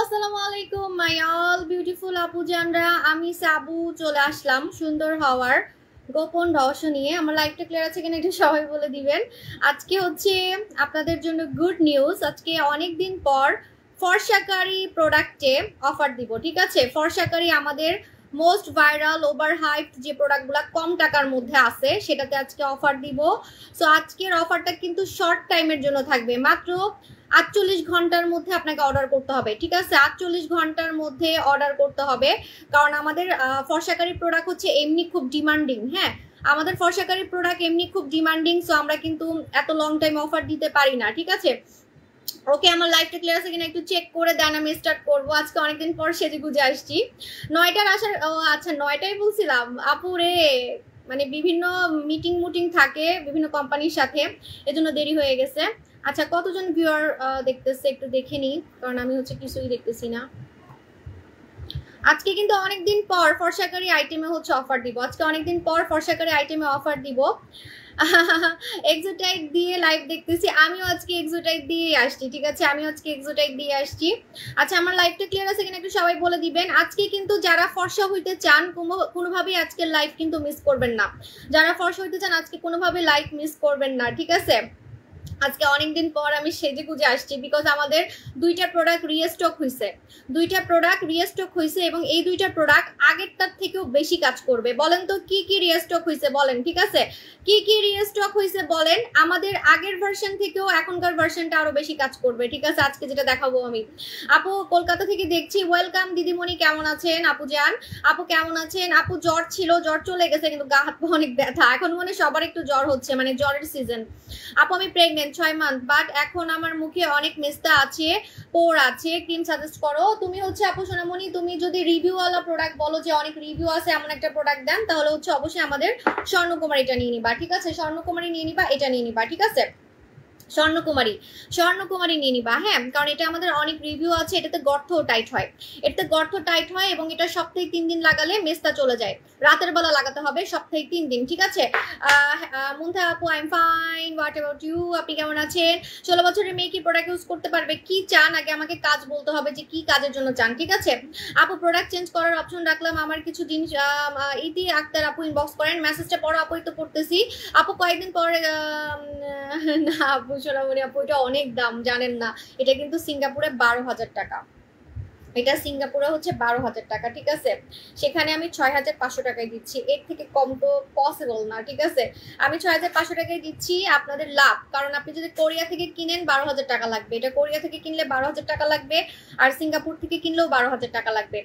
আসসালামু আলাইকুম my all beautiful আপুজানরা। আমি সাবু চলে আসলাম সুন্দর হওয়ার গোপন রহস্য নিয়ে। আমার লাইফটা ক্লিয়ার আছে কিনা একটু সবাই বলে দিবেন। আজকে হচ্ছে আপনাদের জন্য গুড নিউজ। আজকে অনেক দিন পর ফর্সাকারি প্রোডাক্টে অফার দিব, ঠিক আছে? ফর্সাকারি আমাদের মোস্ট ভাইরাল ওভার হাইপ যে প্রোডাক্টগুলো কম টাকার মধ্যে আছে সেটাতে আজকে অফার দিব। সো আজকের অফারটা কিন্তু শর্ট টাইমের জন্য থাকবে, মাত্র 48 ঘন্টার মধ্যে আপনাকে অর্ডার করতে হবে, ঠিক আছে? 48 ঘন্টার মধ্যে অর্ডার করতে হবে, কারণ আমাদের ফর্সাকারি প্রোডাক্ট হচ্ছে এমনি খুব ডিমান্ডিং। হ্যাঁ, আমাদের ফর্সাকারি প্রোডাক্ট এমনি খুব ডিমান্ডিং, সো আমরা কিন্তু এত লং টাইম অফার দিতে পারি না, ঠিক আছে? ওকে, আমার লাইফটা ক্লিয়ার আছে কিনা একটু চেক করে দেন, আমি স্টার্ট করবো। আজকে অনেকদিন পর সেজে গুজে আসছি। 9টার আসার, ও আচ্ছা 9টাই বলছিলাম আপু রে, মানে বিভিন্ন মিটিং থাকে বিভিন্ন কোম্পানির সাথে, এজন্য দেরি হয়ে গেছে। আচ্ছা, কতজন ভিউয়ার দেখতেছে একটু দেখে নিই, কারণ আমি হচ্ছে কিছুই দেখতেছি না। আজকে কিন্তু অনেকদিন পর ফর্সাকারি আইটেমে হচ্ছে অফার দিব। আজকে অনেকদিন পর ফর্সাকারি আইটেমে অফার দিব। এক্সোটাইট দিয়ে লাইভ দেখতেছি, আমিও আজকে এক্সোটাইট দিয়ে আসছি, ঠিক আছে? আমিও আজকে এক্সোটাইট দিয়ে আসছি। আচ্ছা, আমার লাইভটা ক্লিয়ার আছে কিনা একটু সবাই বলে দিবেন। আজকে কিন্তু যারা ফর্সা হইতে চান কোনোভাবেই আজকের লাইভ কিন্তু মিস করবেন না। যারা ফর্সা হইতে চান আজকে কোনোভাবে লাইভ মিস করবেন না, ঠিক আছে? আজকে অনেকদিন পর আমি সেজে গুজে আসছি, বিকজ আমাদের দুইটা প্রোডাক্ট রিস্টক হয়েছে এবং এই দুইটা প্রোডাক্ট আগেরটার থেকেও বেশি কাজ করবে। বলেন তো কি কি রিস্টক হয়েছে বলেন, ঠিক আছে? কি কি রিস্টক হয়েছে বলেন। আমাদের আগের ভার্সন থেকেও এখনকার ভার্সনটা আরো বেশি কাজ করবে, ঠিক আছে? আজকে যেটা দেখাবো আমি। আপু কলকাতা থেকে দেখছি, ওয়েলকাম দিদিমণি, কেমন আছেন? আপু জান, আপু কেমন আছেন? আপু জ্বর ছিল, জ্বর চলে গেছে, কিন্তু গা হাত পা অনেক ব্যথা এখন, মানে সবার একটু জ্বর হচ্ছে, মানে জ্বরের সিজন। আপু আমি প্রেগনেন্ট 6 মান্থ, বাট এখন আমার মুখে অনেক মেস্তা আছে, পোর আছে, ক্রিম সাজেস্ট করো। তুমি হচ্ছে আপু সোনামণি, তুমি যদি রিভিউওয়ালা প্রোডাক্ট বলো যে অনেক রিভিউ আছে এমন একটা প্রোডাক্ট দেন, তাহলে হচ্ছে অবশ্যই আমাদের স্বর্ণকুমারীটা নিয়ে নিবা, ঠিক আছে? স্বর্ণকুমারী নিয়ে নিবা, এটা নিয়ে নিবা, ঠিক আছে? স্বর্ণকুমারী নিয়ে নিবা, হ্যাঁ, কারণ এটা আমাদের অনেক রিভিউ আছে। এটাতে গর্ত টাইট হয় এবং এটা সপ্তাহে 3 দিন লাগালে মেস্তা চলে যায়। রাতের বেলা লাগাতে হবে, সপ্তাহে 3 দিন, ঠিক আছে? মুন্থা আপু I am fine, what about you? আপনি কেমন আছেন? 16 বছরের মেয়ে কি প্রোডাক্ট ইউজ করতে পারবে? কি চান আগে আমাকে কাজ বলতে হবে যে কি কাজের জন্য চান, ঠিক আছে? আপু প্রোডাক্ট চেঞ্জ করার অপশন রাখলাম, আমার কিছু জিনিস ইতি আক্তার আপু ইনবক্স করেন, মেসেজটা পড়ো আপু, তো পড়তেছি। আপু কয়েকদিন পরে না আপু সোনামণি আপু, এটা অনেক দাম জানেন না, এটা কিন্তু সিঙ্গাপুরে 12,000 টাকা। এটা সিঙ্গাপুরে হচ্ছে 12,000 টাকা, ঠিক আছে? সেখানে আমি 6,500 টাকায় দিচ্ছি, এর থেকে কম তো পসিবল না, ঠিক আছে? আমি 6,500 টাকায় দিচ্ছি, আপনাদের লাভ। কারণ আপনি যদি কোরিয়া থেকে কিনেন 12,000 টাকা লাগবে, এটা কোরিয়া থেকে কিনলে 12,000 টাকা লাগবে, আর সিঙ্গাপুর থেকে কিনলেও 12,000 টাকা লাগবে,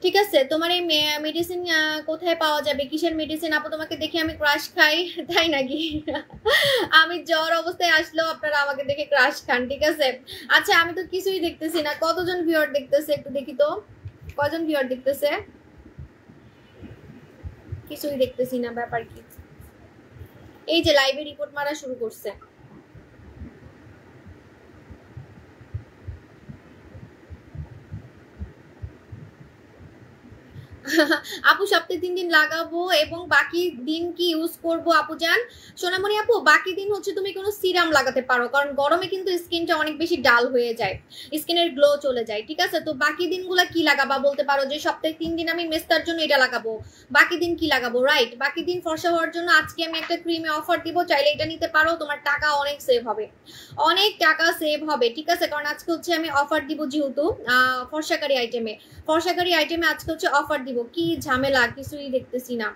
ঠিক আছে? তোমার এই মেডিসিন কোথায় পাওয়া যাবে? কিসের মেডিসিন? আপু তোমাকে দেখে আমি ক্রাশ খাই, তাই নাকি? আমি জ্বর অবস্থায় আসলেও আপনারা আমাকে দেখে ক্রাশ খান, ঠিক আছে? আচ্ছা, আমি তো কিছুই দেখতেছি না, কতজন ভিউয়ার দেখতেছে একটু দেখি তো, কজন ভিউয়ার দেখতেছে? কিছুই দেখতেছি না, ব্যাপার কি? এই যে লাইভে রিপোর্ট মারা শুরু করছে। আপু সপ্তাহে 3 দিন লাগাবো এবং বাকি দিন কি ইউজ করব আপু জান? সোনামণি আপু বাকি দিন হচ্ছে তুমি কোনো সিরাম লাগাতে পারো, কারণ গরমে কিন্তু স্কিনটা অনেক বেশি ডাল হয়ে যায়, স্কিনের গ্লো চলে যায়, ঠিক আছে? তো বাকি দিনগুলা কি লাগাবা বলতে পারো যে সপ্তাহে 3 দিন আমি মেস্তার জন্য এটা লাগাবো, বাকি দিন কি লাগাবো, রাইট? বাকি দিন ফর্সা হওয়ার জন্য আজকে আমি একটা ক্রিমে অফার দিব, চাইলে এটা নিতে পারো, তোমার টাকা অনেক সেভ হবে, অনেক টাকা সেভ হবে, ঠিক আছে? কারণ আজকে হচ্ছে আমি অফার দিব, যেহেতু ফর্সাকারি আইটেমে আজকে হচ্ছে অফার দিব। কি ঝামেলা, কিছুই দেখতেছি না।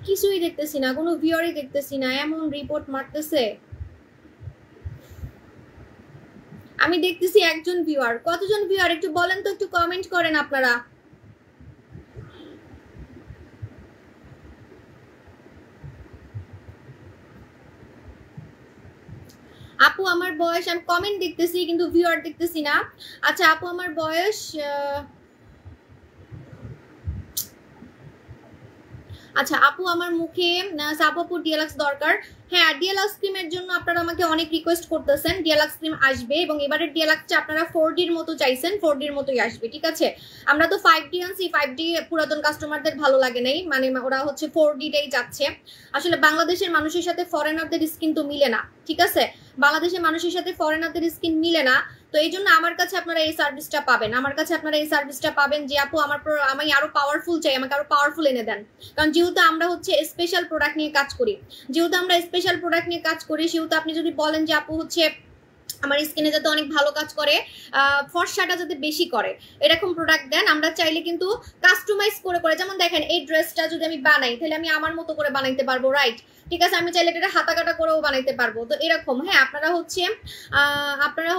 কিছুই দেখতেছি না, কোনো ভিউয়ারই দেখতেছি না, এমন রিপোর্ট মারতেছে। আমি দেখতেছি একজন ভিউয়ার, কতজন ভিউয়ার একটু বলেন তো, একটু কমেন্ট করেন আপনারা। আপু আমার বয়স, আমি কমেন্ট দেখতেছি কিন্তু ভিউয়ার দেখতেছি না। আচ্ছা আপু আমার বয়স আচ্ছা আপু আমার মুখে সাপাপু ডিএলএক্স দরকার। হ্যাঁ ডিএলএক্স ক্রিমের জন্য আপনারা আমাকে অনেক রিকোয়েস্ট করতেছেন, ডিএলএক্স ক্রিম আসবে এবং এবারের ডিএলএক্সটা আপনারা 4Dর মতো চাইছেন, 4Dর মতোই আসবে, ঠিক আছে। আমরা তো 5D আনছি, 5D পুরাতন কাস্টমারদের ভালো লাগে নাই, মানে ওরা হচ্ছে 4Dটাই যাচ্ছে। আসলে বাংলাদেশের মানুষের সাথে ফরেনারদের স্কিন তো মিলে না, ঠিক আছে, বাংলাদেশের মানুষের সাথে ফরেনারদের স্কিন মিলে না। তো এই জন্য আমার কাছে আপনারা এই সার্ভিসটা পাবেন, আমার কাছে আপনারা এই সার্ভিসটা পাবেন যে আপু আমি আরো পাওয়ারফুল চাই, আমাকে আরো পাওয়ারফুল এনে দেন। কারণ যেহেতু আমরা হচ্ছে স্পেশাল প্রোডাক্ট নিয়ে কাজ করি, সেহেতু আপনি যদি বলেন যে আপু হচ্ছে আমার স্কিনে যাতে অনেক ভালো কাজ করে, ফর্সাটা যাতে বেশি করে, এরকম প্রোডাক্ট দেন। আমরা চাইলে কিন্তু কাস্টমাইজ করে করে, যেমন দেখেন এই ড্রেসটা যদি আমি বানাই তাহলে আমি আমার মতো করে বানাইতে পারবো, রাইট, ঠিক আছে। আমি চাইলে এটা হাতা কাটা করেও বানাইতে পারবো। তো এরকম হ্যাঁ আপনারা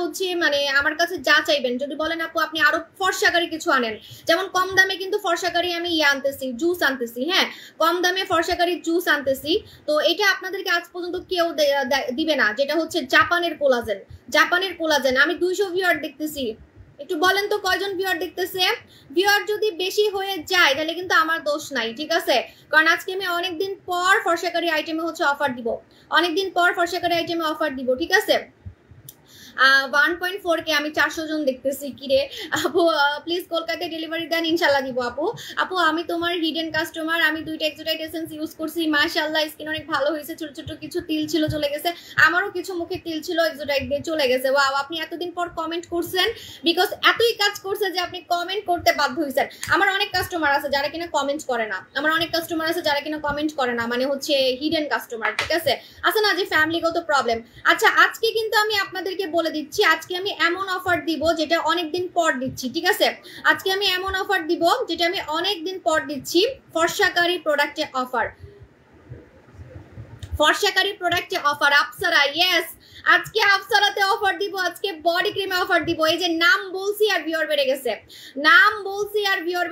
হচ্ছে মানে আমার কাছে যা চাইবেন, যদি বলেন আপু আপনি আরো ফর্সাকারী কিছু আনেন, যেমন কম দামে কিন্তু ফর্সাকারী আমি আনতেছি, জুস আনতেছি, হ্যাঁ কম দামে ফর্সাকারী জুস আনতেছি। তো এটা আপনাদেরকে আজ পর্যন্ত কেউ দিবে না, যেটা হচ্ছে জাপানের কোলাজেন। আমি 200 ভিউয়ার দেখতেছি, একটু বলেন তো কয়জন ভিউয়ার দেখতেছে। ভিউয়ার যদি বেশি হয়ে যায় তাহলে কিন্তু আমার দোষ নাই, ঠিক আছে। কারণ আজকে আমি অনেকদিন পর ফর্সাকারী আইটেমে হচ্ছে অফার দিব, ঠিক আছে। 1.4K আমি 400 জন দেখতেছি, কিরে আপু প্লিজ কলকাতায় ডেলিভারি দেন, ইনশাল্লাহ দিব আপু আমি তোমার হিডেন কাস্টমার, আমি 2টা এক্সোটাইট এসেন্স ইউজ করছি, মাশাআল্লাহ স্কিন অনেক ভালো হয়েছে, ছোট ছোট কিছু তিল ছিল চলে গেছে, আমারও কিছু মুখে তিল ছিল এক্সোটাইট দিয়ে চলে গেছে। ওয়াও আপনি এতদিন পর কমেন্ট করছেন, বিকজ এতই কাজ করছে যে আপনি কমেন্ট করতে বাধ্য হয়েছেন। আমার অনেক কাস্টমার আছে যারা কিনা কমেন্ট করে না, মানে হচ্ছে হিডেন কাস্টমার, ঠিক আছে না যে ফ্যামিলিগত প্রবলেম। আচ্ছা আজকে কিন্তু আমি আপনাদেরকে বলে দিচ্ছি, আজকে আমি এমন অফার দিব যেটা অনেকদিন পর দিচ্ছি, ঠিক আছে। আজকে আমি এমন অফার দিব যেটা আমি অনেকদিন পর দিচ্ছি, ফর্সাকারী প্রোডাক্টে অফার, আপসারা, ইয়েস আজকে আপসারাতে অফার দিব, আজকে বডি ক্রিমে অফার দিব। এই যে নাম বলছি আর ভিউয়ার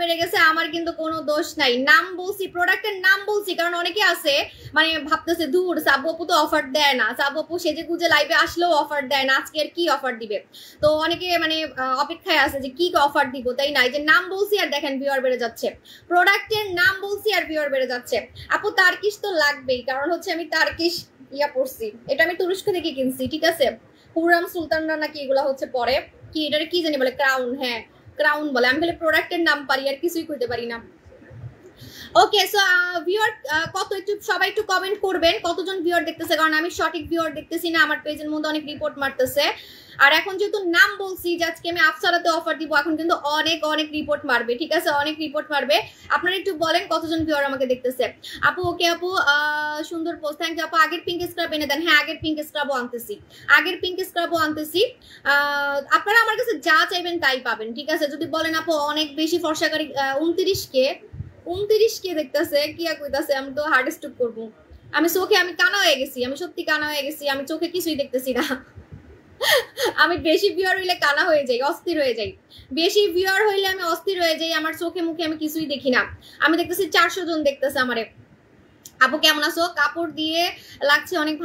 বেড়ে গেছে, আমার কিন্তু কোনো দোষ নাই, নাম বলছি, প্রোডাক্টের নাম বলছি, কারণ অনেকে আছে মানে ভাবতেছে দূর সাবু আপু তো অফার দেয় না, সাবু আপু সেজে গুজে লাইভে আসলেও অফার দেয় না, আজকে আর কি অফার দিবে। তো অনেকে মানে অপেক্ষায় আছে যে কি অফার দিব, তাই না। এই যে নাম বলছি আর দেখেন ভিউয়ার বেড়ে যাচ্ছে, প্রোডাক্টের নাম বলছি আর ভিউয়ার বেড়ে যাচ্ছে। আপু তার্কিশ তো লাগবেই, কারণ হচ্ছে আমি তার্কিশ পড়ছি, এটা আমি তুরস্ক থেকে কিনছি, ঠিক আছে। হুররাম সুলতানরা নাকি এগুলা হচ্ছে পরে কি, এটারে কি জানি বলে, ক্রাউন, হ্যাঁ ক্রাউন বলে, আমি খালি প্রোডাক্টের নাম পারি আর কিছুই কইতে পারি না। ওকে সো ভিউয়ার সবাই একটু কমেন্ট করবেন কতজন ভিউয়ার দেখতেছে, কারণ আমি সঠিক ভিউয়ার দেখতেছি না, আমার পেজের মধ্যে অনেক রিপোর্ট মারতেছে। আর এখন যেহেতু নাম বলছি যে আজকে আমি আপসারাতে অফার দিব, এখন কিন্তু অনেক রিপোর্ট মারবে, ঠিক আছে, অনেক রিপোর্ট মারবে। আপনারা একটু বলেন কতজন ভিউয়ার আমাকে দেখতেছে। আপু ওকে আপু সুন্দর পোস্ট, থ্যাংক ইউ আপু। আগের পিঙ্ক স্ক্রাব এনে দেন, হ্যাঁ আগের পিঙ্ক স্ক্রাবও আনতেছি, আপনারা আমার কাছে যা চাইবেন তাই পাবেন, ঠিক আছে। যদি বলেন আপু অনেক বেশি ফর্সাকারী, 29K দেখতেছে, কি কইতাছে, আমি তো হার্ট স্ট্রোক করবো, আমি কানা হয়ে গেছি, আমি সত্যি কানা হয়ে গেছি, আমি চোখে কিছুই দেখতেছি না। আমি বেশি ভিউয়ার হইলে কানা হয়ে যাই, অস্থির হয়ে যাই, আমার চোখে মুখে আমি কিছুই দেখি না। আমি দেখতেছি 400 জন দেখতেছে আমারে। আপু কেমন আছো? কাপড় দিয়ে লাগছে, অনেক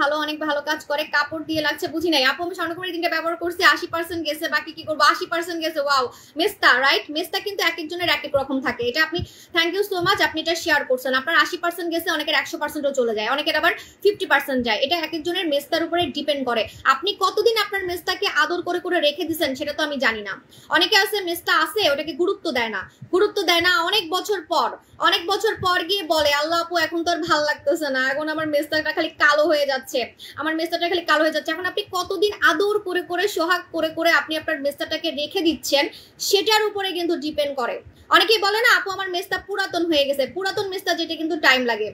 ভালো কাজ করে, কাপড় দিয়ে লাগছে, বুঝি নাই আপু। আমি স্বর্ণকুমারী দিনটা ব্যবহার করছি, 80% গেছে, বাকি কি করবো, 80% গেছে। ওয়াও মেস্তা, রাইট, মেস্তা কিন্তু এক একজনের এক এক রকম থাকে, এটা আপনি থ্যাংক ইউ সো মাচ, আপনি এটা শেয়ার করছেন। আপনার 80% গেছে, অনেকের 100%ও চলে যায়, অনেকের আবার 50% যায়, এটা এক একজনের মেস্তার উপরে ডিপেন্ড করে। আপনি কতদিন আপনার মেস্তাকে আদর করে করে রেখে দিচ্ছেন সেটা তো আমি জানি না। অনেকে আছে মেস্তা আছে, ওটাকে গুরুত্ব দেয় না, অনেক বছর পর গিয়ে বলে আল্লাহ আপু এখন তো আর ভালো লাগতেছে না, এখন আমার মেস্তাটা খালি কালো হয়ে যাচ্ছে, এখন আপনি কতদিন আদর করে করে সোহাগ করে করে আপনি আপনার মেস্তাটাকে রেখে দিচ্ছেন সেটার উপরে কিন্তু ডিপেন্ড করে। অনেকেই বলে না আপু আমার মেস্তা পুরাতন হয়ে গেছে, পুরাতন মেস্তা যেটা কিন্তু টাইম লাগে,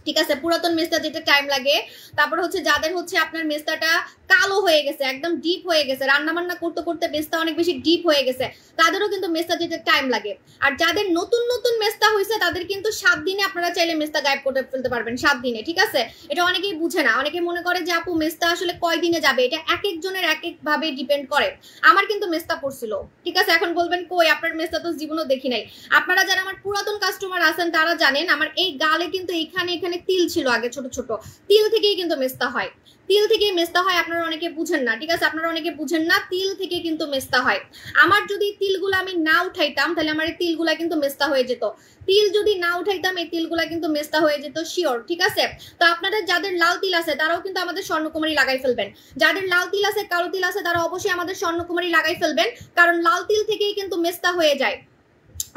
ঠিক আছে, পুরাতন মেস্তা যেটা টাইম লাগে। তারপর হচ্ছে যাদের হচ্ছে আপনার মেস্তাটা কালো হয়ে গেছে, একদম ডিপ হয়ে গেছে, রান্না বান্না করতে করতে মেস্তা অনেক বেশি ডিপ হয়ে গেছে, তাদেরও কিন্তু মেস্তা যেতে টাইম লাগে। আর যাদের নতুন নতুন মেস্তা হয়েছে তাদের কিন্তু 7 দিনে আপনারা চাইলে মেস্তা গায়েব করে ফেলতে পারবেন, 7 দিনে, ঠিক আছে। এটা অনেকেই বুঝে না, অনেকে মনে করে যে আপু মেস্তা আসলে কয় দিনে যাবে, এটা এক একজনের এক এক ভাবে ডিপেন্ড করে। আমার কিন্তু মেস্তা পড়ছিল, ঠিক আছে। এখন বলবেন কই আপনার মেস্তা তো জীবনও দেখি নাই। আপনারা যারা আমার পুরাতন কাস্টমার আছেন তারা জানেন আমার এই গালে কিন্তু এখানে তিল ছিল আগে, ছোট ছোট তিল থেকেই কিন্তু মেস্তা হয়, তিল থেকে মেস্তা হয়, আপনারা অনেকে বুঝেন না, ঠিক আছে, আপনারা অনেকে বুঝেন না, তিল থেকে কিন্তু মেস্তা হয়। আমার যদি তিলগুলো আমি না উঠাইতাম তাহলে আমার এই তিলগুলা কিন্তু মেস্তা হয়ে যেত, তিল যদি না উঠাইতাম এই তিলগুলা কিন্তু মেস্তা হয়ে যেত শিওর, ঠিক আছে। তো আপনাদের যাদের লাল তিল আছে তারাও কিন্তু আমাদের স্বর্ণকুমারী লাগাই ফেলবেন, যাদের লাল তিল আছে কালো তিল আছে তারা অবশ্যই আমাদের স্বর্ণকুমারী লাগাই ফেলবেন, কারণ লাল তিল থেকেই কিন্তু মেস্তা হয়ে যায়।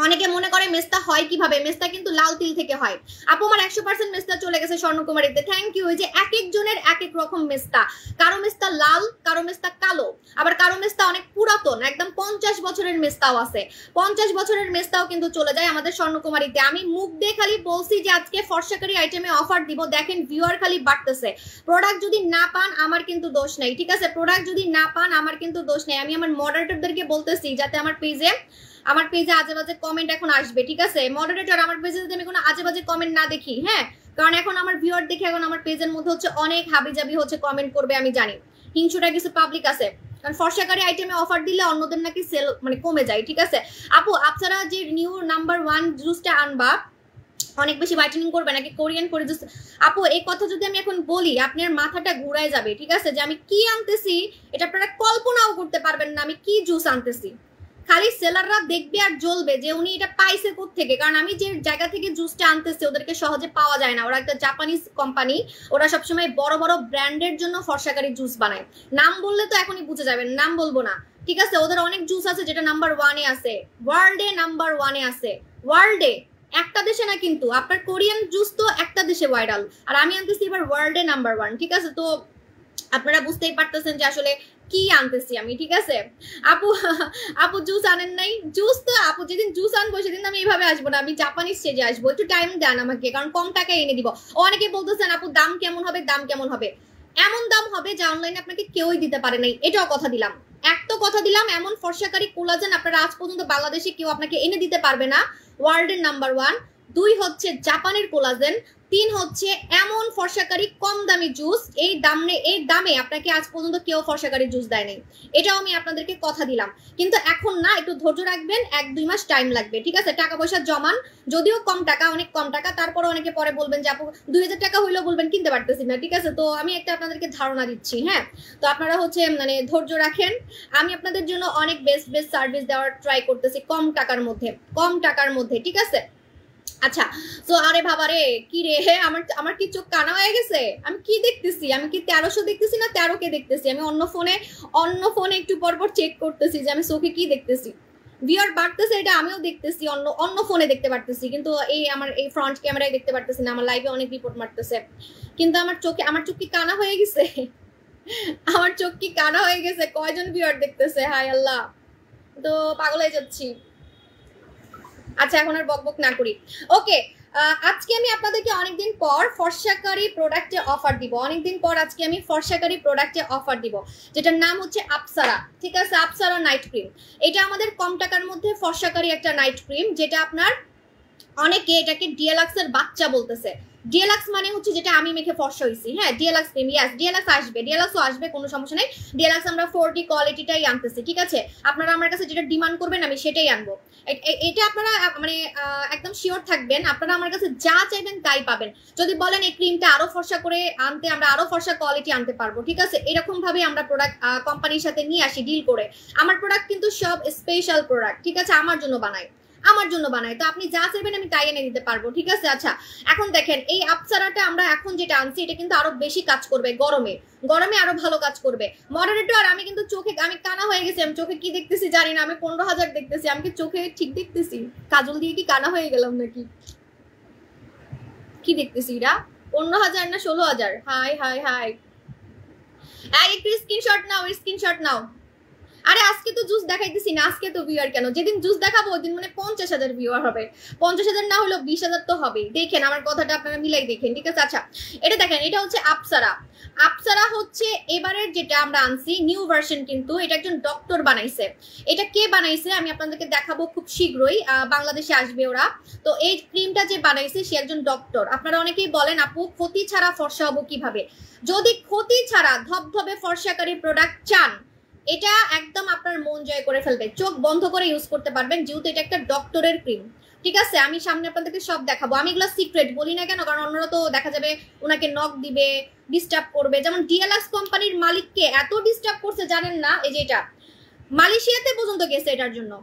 অনেকে মনে করে মেস্তা হয় কিভাবে, মেস্তা কিন্তু লাল তিল থেকে হয়। আপু আমার 100% মেস্তা চলে গেছে স্বর্ণকুমারীতে, থ্যাংক ইউ। এই যে এক একজনের এক এক রকম মেস্তা, কারো মেস্তা লাল, কারো মেস্তা কালো, আবার কারো মেস্তা অনেক পুরাতন, একদম 50 বছরের মেস্তাও আছে, 50 বছরের মেস্তাও কিন্তু চলে যায় আমাদের স্বর্ণকুমারীতে। আমি মুখ দিয়ে খালি বলছি যে আজকে ফর্সাকারী আইটেমে অফার দিব, দেখেন ভিউয়ার খালি বাড়তেছে। প্রোডাক্ট যদি না পান আমার কিন্তু দোষ নাই, ঠিক আছে, প্রোডাক্ট যদি না পান আমার কিন্তু দোষ নেই। আমি আমার মডারেটরদেরকে বলতেছি যাতে আমার পেজে আজে বাজে কমেন্ট এখন আসবে, ঠিক আছে মডারেটর, আমার পেজে যদি আমি কোনো আজে বাজে কমেন্ট না দেখি, হ্যাঁ, কারণ এখন আমার ভিউয়ার দেখে এখন আমার পেজের মধ্যে হচ্ছে অনেক হাবিজাবি হচ্ছে কমেন্ট করবে, আমি জানি হিংসুটা কিছু পাবলিক আছে, কারণ ফর্সাকারী আইটেমে অফার দিলে অন্যদের নাকি সেল মানে কমে যায়, ঠিক আছে। আপু আপনারা যে নিউ নাম্বার 1 জুসটা আনবা অনেক বেশি ভাইটানিং করবে নাকি কোরিয়ান করে জুস, আপু এই কথা যদি আমি এখন বলি আপনার মাথাটা ঘুরায় যাবে, ঠিক আছে, যে আমি কি আনতেছি এটা আপনারা কল্পনাও করতে পারবেন না আমি কি জুস আনতেছি। খালি সেলাররা দেখবে আর জ্বলবে যে উনি এটা পাইছে কোত্থেকে, কারণ আমি যে জায়গা থেকে জুসটা আনতেছি ওদেরকে সহজে পাওয়া যায় না, ওরা একটা জাপানিজ কোম্পানি, ওরা সবসময় বড় বড় ব্র্যান্ডের জন্য ফর্সাকারী জুস বানায়। নাম বললে তো এখনই বুঝে যাবেন, নাম বলবো না, ঠিক আছে। ওদের অনেক জুস আছে যেটা নাম্বার 1-এ আছে, ওয়ার্ল্ডে নাম্বার 1-এ আছে, ওয়ার্ল্ডে, একটা দেশে না কিন্তু, আপনার কোরিয়ান জুস তো একটা দেশে ভাইরাল, আর আমি আনতেছি এবার ওয়ার্ল্ডে নাম্বার 1, ঠিক আছে। তো আপনারা বুঝতেই পারতেছেন যে আসলে কি আনতেছি আমি, ঠিক আছে। আপু জুস আনেন নাই, জুস তো আপু যেদিন জুস আনবো সেদিন আমি এইভাবে আসবো না, আমি জাপানিজ স্টেজে আসবো, একটু টাইম দেন আমাকে, কারণ কম টাকায় এনে দিব। অনেকে বলতেছেন আপু দাম কেমন হবে, দাম কেমন হবে, এমন দাম হবে যা অনলাইনে আপনাকে কেউই দিতে পারে নাই, এটাও কথা দিলাম, এক তো কথা দিলাম এমন ফর্সাকারী কোলাজেন আপনারা আজ পর্যন্ত বাংলাদেশে কেউ আপনাকে এনে দিতে পারবে না, ওয়ার্ল্ডের নাম্বার 1। 2 হচ্ছে জাপানের কোলাজেন, 3 হচ্ছে এমন ফর্সাকারী কম দামি জুস, এই দামে আপনাকে আজ পর্যন্ত কেউ ফর্সাকারী জুস দেয় নাই, এটাও আমি আপনাদেরকে কথা দিলাম। কিন্তু এখন না, একটু ধৈর্য রাখবেন, 1-2 মাস টাইম লাগবে, ঠিক আছে। টাকা পয়সা জমান, যদিও কম টাকা, অনেক কম টাকা, তারপরে অনেকে পরে বলবেন যে আপু 2000 টাকা হইলেও বলবেন কিনতে পারতেছি না, ঠিক আছে। তো আমি একটা আপনাদেরকে ধারণা দিচ্ছি, হ্যাঁ, তো আপনারা হচ্ছে মানে ধৈর্য রাখেন, আমি আপনাদের জন্য অনেক বেস্ট সার্ভিস দেওয়ার ট্রাই করতেছি কম টাকার মধ্যে, ঠিক আছে। আচ্ছা, তো আরে বাবা রে, কি রে, আমার কি চোখ কানা হয়ে গেছে, আমি কি দেখতেছি, আমি কি 1300 দেখতেছি না 13K দেখতেছি, আমি অন্য ফোনে একটু পরপর চেক করতেছি যে আমি চোখে কি দেখতেছি। ভিউয়ার বাড়তেছে এটা আমিও দেখতেছি, অন্য ফোনে দেখতে পারতেছি, কিন্তু আমার এই ফ্রন্ট ক্যামেরায় দেখতে পারতেছি না, আমার লাইভে অনেক রিপোর্ট মারতেছে, কিন্তু আমার চোখ কি কানা হয়ে গেছে আমার চোখ কি কানা হয়ে গেছে, কয়জন ভিউয়ার দেখতেছে, হায় আল্লাহ, তো পাগল হয়ে যাচ্ছি। আচ্ছা এখন আর বকবক না করি, ওকে। আজকে আমি আপনাদেরকে অনেকদিন পর ফর্সাকারী প্রোডাক্টে অফার দিব, আজকে আমি ফর্সাকারী প্রোডাক্টে অফার দিব, যেটার নাম হচ্ছে আপসারা, ঠিক আছে, আপসারা নাইট ক্রিম। এটা আমাদের কম টাকার মধ্যে ফর্সাকারী একটা নাইট ক্রিম, যেটা আপনার অনেকে এটাকে ডিএলাক্সের বাচ্চা বলতেছে। ডিএলাক্স মানে হচ্ছে যেটা আমি মেখে ফর্সা হইছি, হ্যাঁ, ডিএলাক্স ক্রিম, ইয়েস ডিএলাক্স আসবে, ডিএলাক্সও আসবে, কোনো সমস্যা নেই। ডিএলাক্স আমরা 4D কোয়ালিটিটাই আনতেছি, ঠিক আছে। আপনারা আমার কাছে যেটা ডিমান্ড করবেন আমি সেটাই আনবো, এটা আপনারা মানে একদম শিওর থাকবেন, আপনারা আমার কাছে যা চাইবেন তাই পাবেন। যদি বলেন এই ক্রিমটা আরো ফর্সা করে আনতে, আমরা আরো ফর্সা কোয়ালিটি আনতে পারবো, ঠিক আছে। এরকম ভাবে আমরা প্রোডাক্ট কোম্পানির সাথে নিয়ে আসি ডিল করে। আমার প্রোডাক্ট কিন্তু সব স্পেশাল প্রোডাক্ট, ঠিক আছে, আমার জন্য বানাই, তো আপনি যা চাইবেন আমি তাই এনে দিতে পারবো, ঠিক আছে। আচ্ছা এখন দেখেন এই আপসারাটা আমরা এখন যেটা আনছি এটা কিন্তু আরো বেশি কাজ করবে, গরমে আরো ভালো কাজ করবে। মডারেটর আমি কিন্তু আমি কানা হয়ে গেছি, আমি চোখে কি দেখতেছি জানি না, আমি 15,000 দেখতেছি, আমি কি চোখে ঠিক দেখতেছি, কাজল দিয়ে কি কানা হয়ে গেলাম নাকি, কি দেখতেছি এটা 15,000 না 16,000, হাই হাই হাই, একটু স্ক্রিনশট নাও। আরে আজকে তো জুস দেখাইতেছি না, আজকে তো ভিউয়ার কেন, যেদিন জুস দেখাবো ওই দিন মানে 50,000 ভিউয়ার হবে, 50,000 না হলেও 20,000 তো হবেই। দেখেন আমার কথাটা আপনারা মিলাই দেখেন, ঠিক আছে। আচ্ছা এটা দেখেন, এটা হচ্ছে আপসারা হচ্ছে এবারের যেটা আমরা আনছি নিউ ভার্সন, কিন্তু এটা একজন ডক্টর বানাইছে। এটা কে বানাইছে আমি আপনাদেরকে দেখাবো খুব শীঘ্রই, বাংলাদেশে আসবে ওরা। তো এই ক্রিমটা যে বানাইছে সে একজন ডক্টর। আপনারা অনেকেই বলেন আপু ক্ষতি ছাড়া ফর্সা হবো কিভাবে, যদি ক্ষতি ছাড়া ধবধবে ফর্সাকারী প্রোডাক্ট চান এটা একদম আপনার মন জয় করে ফেলবে, চোখ বন্ধ করে ইউজ করতে পারবেন, যেহেতু এটা একটা ডক্টরের ক্রিম। ঠিক আছে, আমি সামনে আপনাদেরকে সব দেখাবো। আমি এগুলো সিক্রেট বলি না কেন, কারণ অন্যরা তো দেখা যাবে ওনাকে নক দিবে, ডিস্টার্ব করবে। যেমন ডিএলএক্স কোম্পানির মালিককে এত ডিস্টার্ব করছে জানেন না, এই যে এটা মালয়েশিয়াতে পর্যন্ত গেছে এটার জন্য।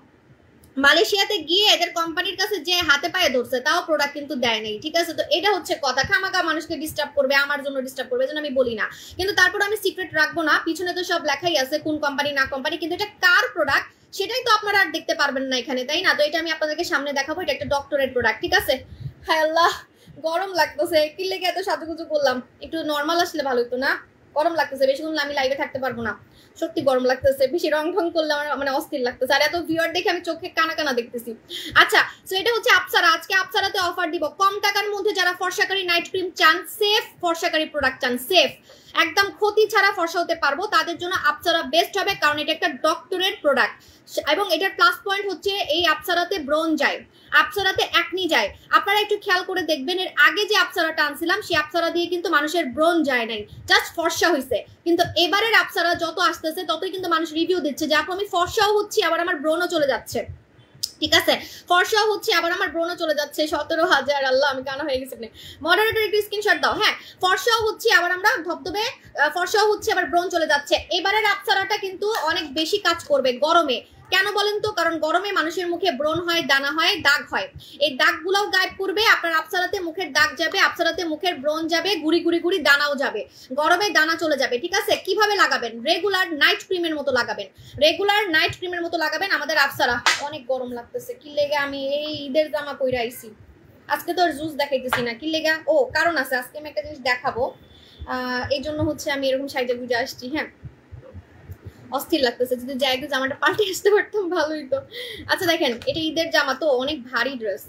মালয়েশিয়াতে গিয়ে এদের কোম্পানির কাছে যে হাতে পায়ে ধরছে, তাও প্রোডাক্ট কিন্তু দেয় নাই। ঠিক আছে, তো এটা হচ্ছে কথা, খামাকা মানুষকে ডিস্টার্ব করবে, আমার জন্য ডিস্টার্ব করবে, এজন্য আমি বলি না। কিন্তু তারপর আমি সিক্রেট রাখবো না, পিছনে তো সব লেখাই আছে কোন কোম্পানি না কোম্পানি, কিন্তু এটা কার প্রোডাক্ট সেটাই তো আপনারা আর দেখতে পারবেন না এখানে, তাই না? তো এটা আমি আপনাদেরকে সামনে দেখাবো, এটা একটা ডক্টরের প্রোডাক্ট। ঠিক আছে, হায় আল্লাহ গরম লাগতেছে, কি লেগে এত সাজুগুজু করলাম, একটু নর্মাল আসলে ভালো হতো না? গরম লাগতেছে, বেশিক্ষণ আমি লাইভে থাকতে পারবো না, সত্যি গরম লাগতেছে, বেশি রং ঢং করলে আমার মানে অস্থির লাগতেছে, আর এত ভিউয়ার দেখে আমি চোখে কানা কানা দেখতেছি। আচ্ছা, তো এটা হচ্ছে আপসারা। আজকে আপসারাতে অফার দিব কম টাকার মধ্যে। যারা ফর্সাকারী নাইট ক্রিম চান, সেফ ফর্সাকারী প্রোডাক্ট চান, সেফ একদম ক্ষতি ছাড়া ফর্সা হতে পারবো, তাদের জন্য আপসারা বেস্ট হবে, কারণ এটা একটা ডক্টরেট প্রোডাক্ট। এবং এটার প্লাস পয়েন্ট হচ্ছে এই আপসারাতে ব্রণ যায়, আপসারাতে একনি যায়। আপনারা একটু খেয়াল করে দেখবেন, এর আগে যে আপসারাটা আনছিলাম সেই আপসারা দিয়ে কিন্তু মানুষের ব্রণ যায় নাই, জাস্ট ফর্সা হয়েছে। কিন্তু এবারের আপসারা যত আসতেছে ততই কিন্তু মানুষ রিভিউ দিচ্ছে যে আপু আমি ফর্সাও হচ্ছি, আবার আমার ব্রণও চলে যাচ্ছে। ঠিক আছে, ফর্সাও হচ্ছে, আবার আমার ব্রণও চলে যাচ্ছে। 17,000, আল্লাহ আমি কানা হয়ে গেছি। মডারেটর একটু স্ক্রিনশট দাও। হ্যাঁ, ফর্সাও হচ্ছে, আবার আমরা ধবধবে, ফর্সাও হচ্ছে, আবার ব্রণ চলে যাচ্ছে। এবারের আপসারাটা কিন্তু অনেক বেশি কাজ করবে গরমে। কেন বলেন তো? কারণ গরমে মানুষের মুখে ব্রণ হয়, দানা হয়, দাগ হয়, এই দাগগুলোও গায়েব করবে। আপনার আপসারাতে মুখের দাগ যাবে, আপসারাতে মুখের ব্রণ যাবে, গুড়ি গুড়ি গুড়ি দানাও যাবে, গরমে দানা চলে যাবে। ঠিক আছে, কিভাবে লাগাবেন? রেগুলার নাইট ক্রিমের মতো লাগাবেন, রেগুলার নাইট ক্রিমের মতো লাগাবেন। আমাদের আপসারা অনেক গরম লাগতেছে, কি লেগে আমি এই ঈদের জামা পরে আইছি, আজকে তো আর জুস দেখাইতেছি না, কি লেগা? ও কারণ আছে, আজকে আমি একটা জিনিস দেখাবো, এই জন্য হচ্ছে আমি এরকম সাইজে বুঝে আসছি। হ্যাঁ, অস্থির লাগতেছে, যদি যাই একটু জামাটা পাল্টে আসতে পারতাম ভালো হইতো। আচ্ছা দেখেন, এটা ঈদের জামা তো অনেক ভারী ড্রেস।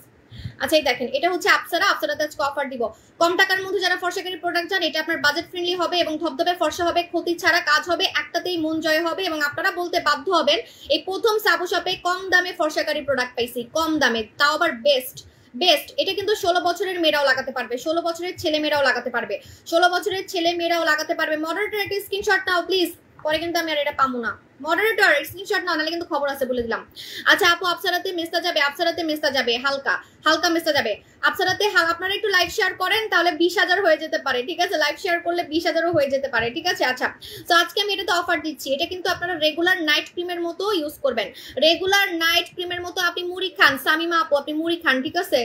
আচ্ছা এই দেখেন, এটা হচ্ছে আপসারা, আপসারাতে আজকে অফার দিব কম টাকার মধ্যে। যারা ফর্সাকারী প্রোডাক্ট চান, এটা আপনার বাজেট ফ্রেন্ডলি হবে এবং ধবধবে ফর্সা হবে, ক্ষতি ছাড়া কাজ হবে, একটাতেই মন জয় হবে। এবং আপনারা বলতে বাধ্য হবেন এই প্রথম সাবু শপে কম দামে ফর্সাকারী প্রোডাক্ট পাইছি, কম দামে, তাও আবার বেস্ট বেস্ট। এটা কিন্তু 16 বছরের মেয়েরাও লাগাতে পারবে, 16 বছরের ছেলে মেয়েরাও লাগাতে পারবে, 16 বছরের ছেলে মেয়েরাও লাগাতে পারবে। মডারেটর একটা স্ক্রিনশট নাও প্লিজ, পরে কিন্তু আমি আর এটা পাবো না। মডারেটর স্ক্রিনশট নাও, নাহলে কিন্তু খবর আছে বলে দিলাম। আচ্ছা আপু, আপসারাতে মেস্তা যাবে, আপসারাতে মেস্তা যাবে, হালকা হালকা মেস্তা যাবে আপসারাতে। আপনারা একটু লাইভ শেয়ার করেন, তাহলে 20,000 হয়ে যেতে পারে। ঠিক আছে, লাইভ শেয়ার করলে 20,000ও হয়ে যেতে পারে। ঠিক আছে, আচ্ছা তো আজকে আমি এটাতে অফার দিচ্ছি। এটা কিন্তু আপনারা রেগুলার নাইট ক্রিমের মতো ইউজ করবেন, রেগুলার নাইট ক্রিমের মতো। আপনি মুড়ি খান, সামিমা আপু আপনি মুড়ি খান, ঠিক আছে,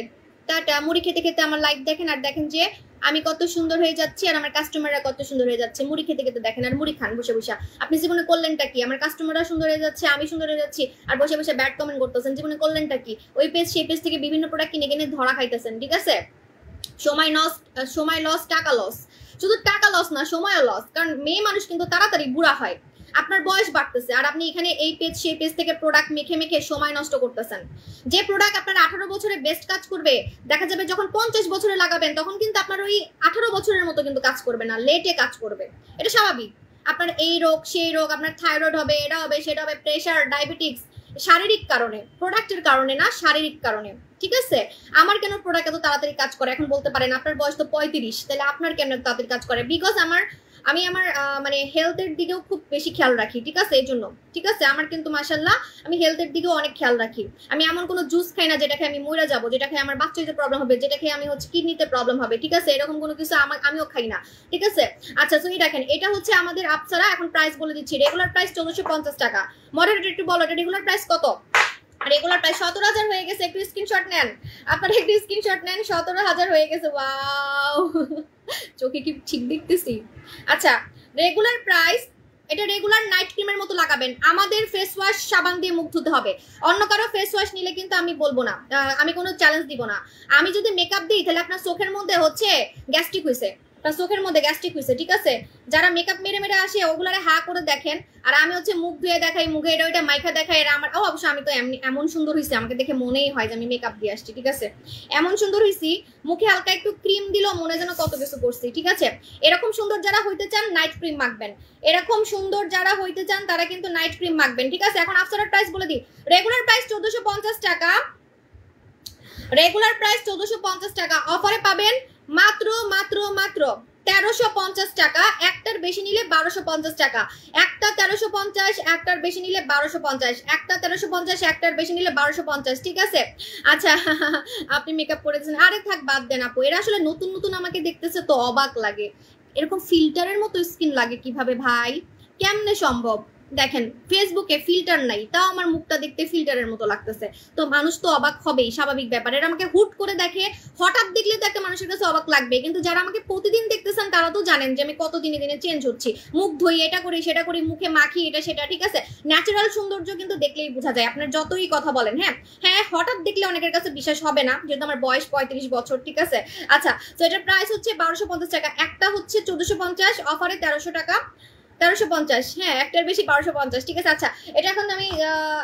টাটা। মুড়ি খেতে খেতে আমার লাইভ দেখেন, আর দেখেন যে আমি কত সুন্দর হয়ে যাচ্ছি, আর আমার কাস্টমাররা কত সুন্দর হয়ে যাচ্ছে। মুড়ি খেতে খেতে দেখেন আর মুড়ি খান বসে বসে। আপনি জীবনে করলেনটা কি? আমার কাস্টমাররা সুন্দর হয়ে যাচ্ছে, আমি সুন্দর হয়ে যাচ্ছি, আর বসে বসে ব্যাড কমেন্ট করতেছেন। জীবনে করলেনটা কি? ওই পেজ সেই পেজ থেকে বিভিন্ন প্রোডাক্ট কিনে কিনে ধরা খাইতেছেন। ঠিক আছে, সময় লস, টাকা লস। শুধু টাকা লস না, সময়ও লস, কারণ মেয়ে মানুষ কিন্তু তাড়াতাড়ি বুড়া হয়। আপনার বয়স বাড়তেছে, আর আপনি এখানে এই পেজ সেই পেজ থেকে প্রোডাক্ট মেখে মেখে সময় নষ্ট করতেছেন। যে প্রোডাক্ট আপনার 18 বছরে বেস্ট কাজ করবে, দেখা যাবে যখন 50 বছরে লাগাবেন তখন কিন্তু আপনার ওই 18 বছরের মতো কিন্তু কাজ করবে না, লেটে কাজ করবে। এটা স্বাভাবিক। আপনার এই রোগ সেই রোগ, আপনার থাইরয়েড হবে, এটা হবে সেটা হবে, প্রেশার, ডায়াবেটিক্স, শারীরিক কারণে, প্রোডাক্টের কারণে না, শারীরিক কারণে। ঠিক আছে, আমার কেন প্রোডাক্ট এত তাড়াতাড়ি কাজ করে? এখন বলতে পারেন আপনার বয়স তো 35, তাহলে আপনার কেন তাড়াতাড়ি কাজ করে? বিকজ আমি আমার মানে হেলথের দিকেও খুব বেশি খেয়াল রাখি। ঠিক আছে, এই জন্য। ঠিক আছে, আমার কিন্তু মাশাআল্লাহ আমি হেলথের দিকেও অনেক খেয়াল রাখি। আমি এমন কোনো জুস খাই না যেটা খেয়ে আমি মরে যাবো, যেটা খেয়ে আমার বাচ্চা হইতে প্রবলেম হবে, যেটা খেয়ে আমি হচ্ছে কিডনিতে প্রবলেম হবে। ঠিক আছে, এরকম কোনো কিছু আমিও খাই না। ঠিক আছে, আচ্ছা তো এই দেখেন, এটা হচ্ছে আমাদের আপসারা। এখন প্রাইস বলে দিচ্ছি, রেগুলার প্রাইস 1450 টাকা। মডারেটর একটু বলো, এটা রেগুলার প্রাইস কত? রেগুলার প্রাইস 17,000 হয়ে গেছে। একটু স্ক্রিনশট নেন, আপনারা একটু স্ক্রিনশট নেন, 17,000 হয়ে গেছে। ওয়াও, চোখে কি ঠিক দেখতেছি? আচ্ছা, রেগুলার প্রাইস। এটা রেগুলার নাইট ক্রিমের মতো লাগাবেন। আমাদের ফেস ওয়াশ সাবান দিয়ে মুখ ধুতে হবে, অন্য কারো ফেস ওয়াশ নিলে কিন্তু আমি বলবো না, আমি কোনো চ্যালেঞ্জ দিব না। আমি যদি মেকআপ দিই তাহলে আপনার চোখের মধ্যে হচ্ছে গ্যাস্ট্রিক হয়েছে, চোখের মধ্যে গ্যাস্ট্রিক হয়েছে। ঠিক আছে, যারা মেকআপ মেরে মেরে আসে ওগুলারে হা করে দেখেন, আর আমি হচ্ছে মুখ ধুয়ে দেখাই, মুখে এটা ওইটা মাইখা দেখাই। আর আমার অবশ্য আমি তো এমন সুন্দর হয়েছি, আমাকে দেখে মনেই হয় যে আমি মেকআপ দিয়ে আসছি। ঠিক আছে, এমন সুন্দর হয়েছি, মুখে হালকা একটু ক্রিম দিল মনে যেন কত কিছু করছি। ঠিক আছে, এরকম সুন্দর যারা হইতে চান নাইট ক্রিম মাখবেন, এরকম সুন্দর যারা হইতে চান তারা কিন্তু নাইট ক্রিম মাখবেন। ঠিক আছে, এখন আপসারার প্রাইস বলে দিই। রেগুলার প্রাইস 1450 টাকা, রেগুলার প্রাইস 1450 টাকা। অফারে পাবেন মাত্র মাত্র মাত্র 1350 টাকা, একটার বেশি নিলে 1250 টাকা, একটা 1350, একটার বেশি নিলে 1250, একটা 1350, একটার বেশি নিলে 1250, ঠিক আছে? আচ্ছা আপনি মেকআপ করেছেন, আরে থাক বাদ দেন আপু, এরা আসলে নতুন নতুন আমাকে দেখতেছে তো অবাক লাগে, এরকম ফিল্টারের মতো স্কিন লাগে কিভাবে ভাই, কেমনে সম্ভব? দেখেন ফেসবুকে ফিল্টার নাই, তাও আমার মুখটা দেখতে ফিল্টারের মতো লাগতেছে, তো মানুষ তো অবাক হবেই, স্বাভাবিক ব্যাপার। এরা আমাকে হুট করে দেখে, হঠাৎ দেখলে তো একটা মানুষের কাছে অবাক লাগবে, কিন্তু যারা আমাকে প্রতিদিন দেখতেছেন তারা তো জানেন যে আমি কত দিনে দিনে চেঞ্জ হচ্ছি, মুখ ধুই, এটা করি সেটা করি, মুখে মাখি এটা সেটা, ঠিক আছে? ন্যাচারাল সৌন্দর্য কিন্তু দেখলেই বোঝা যায়, আপনার যতই কথা বলেন। হ্যাঁ হ্যাঁ, হঠাৎ দেখলে অনেকের কাছে বিশ্বাস হবে না, যেহেতু আমার বয়স 35 বছর, ঠিক আছে? আচ্ছা, তো এটার প্রাইস হচ্ছে 1250 টাকা, একটা হচ্ছে 1450, অফারে 1300 টাকা, 1350, হ্যাঁ একটার বেশি 1250, ঠিক আছে? আচ্ছা, এটা এখন আমি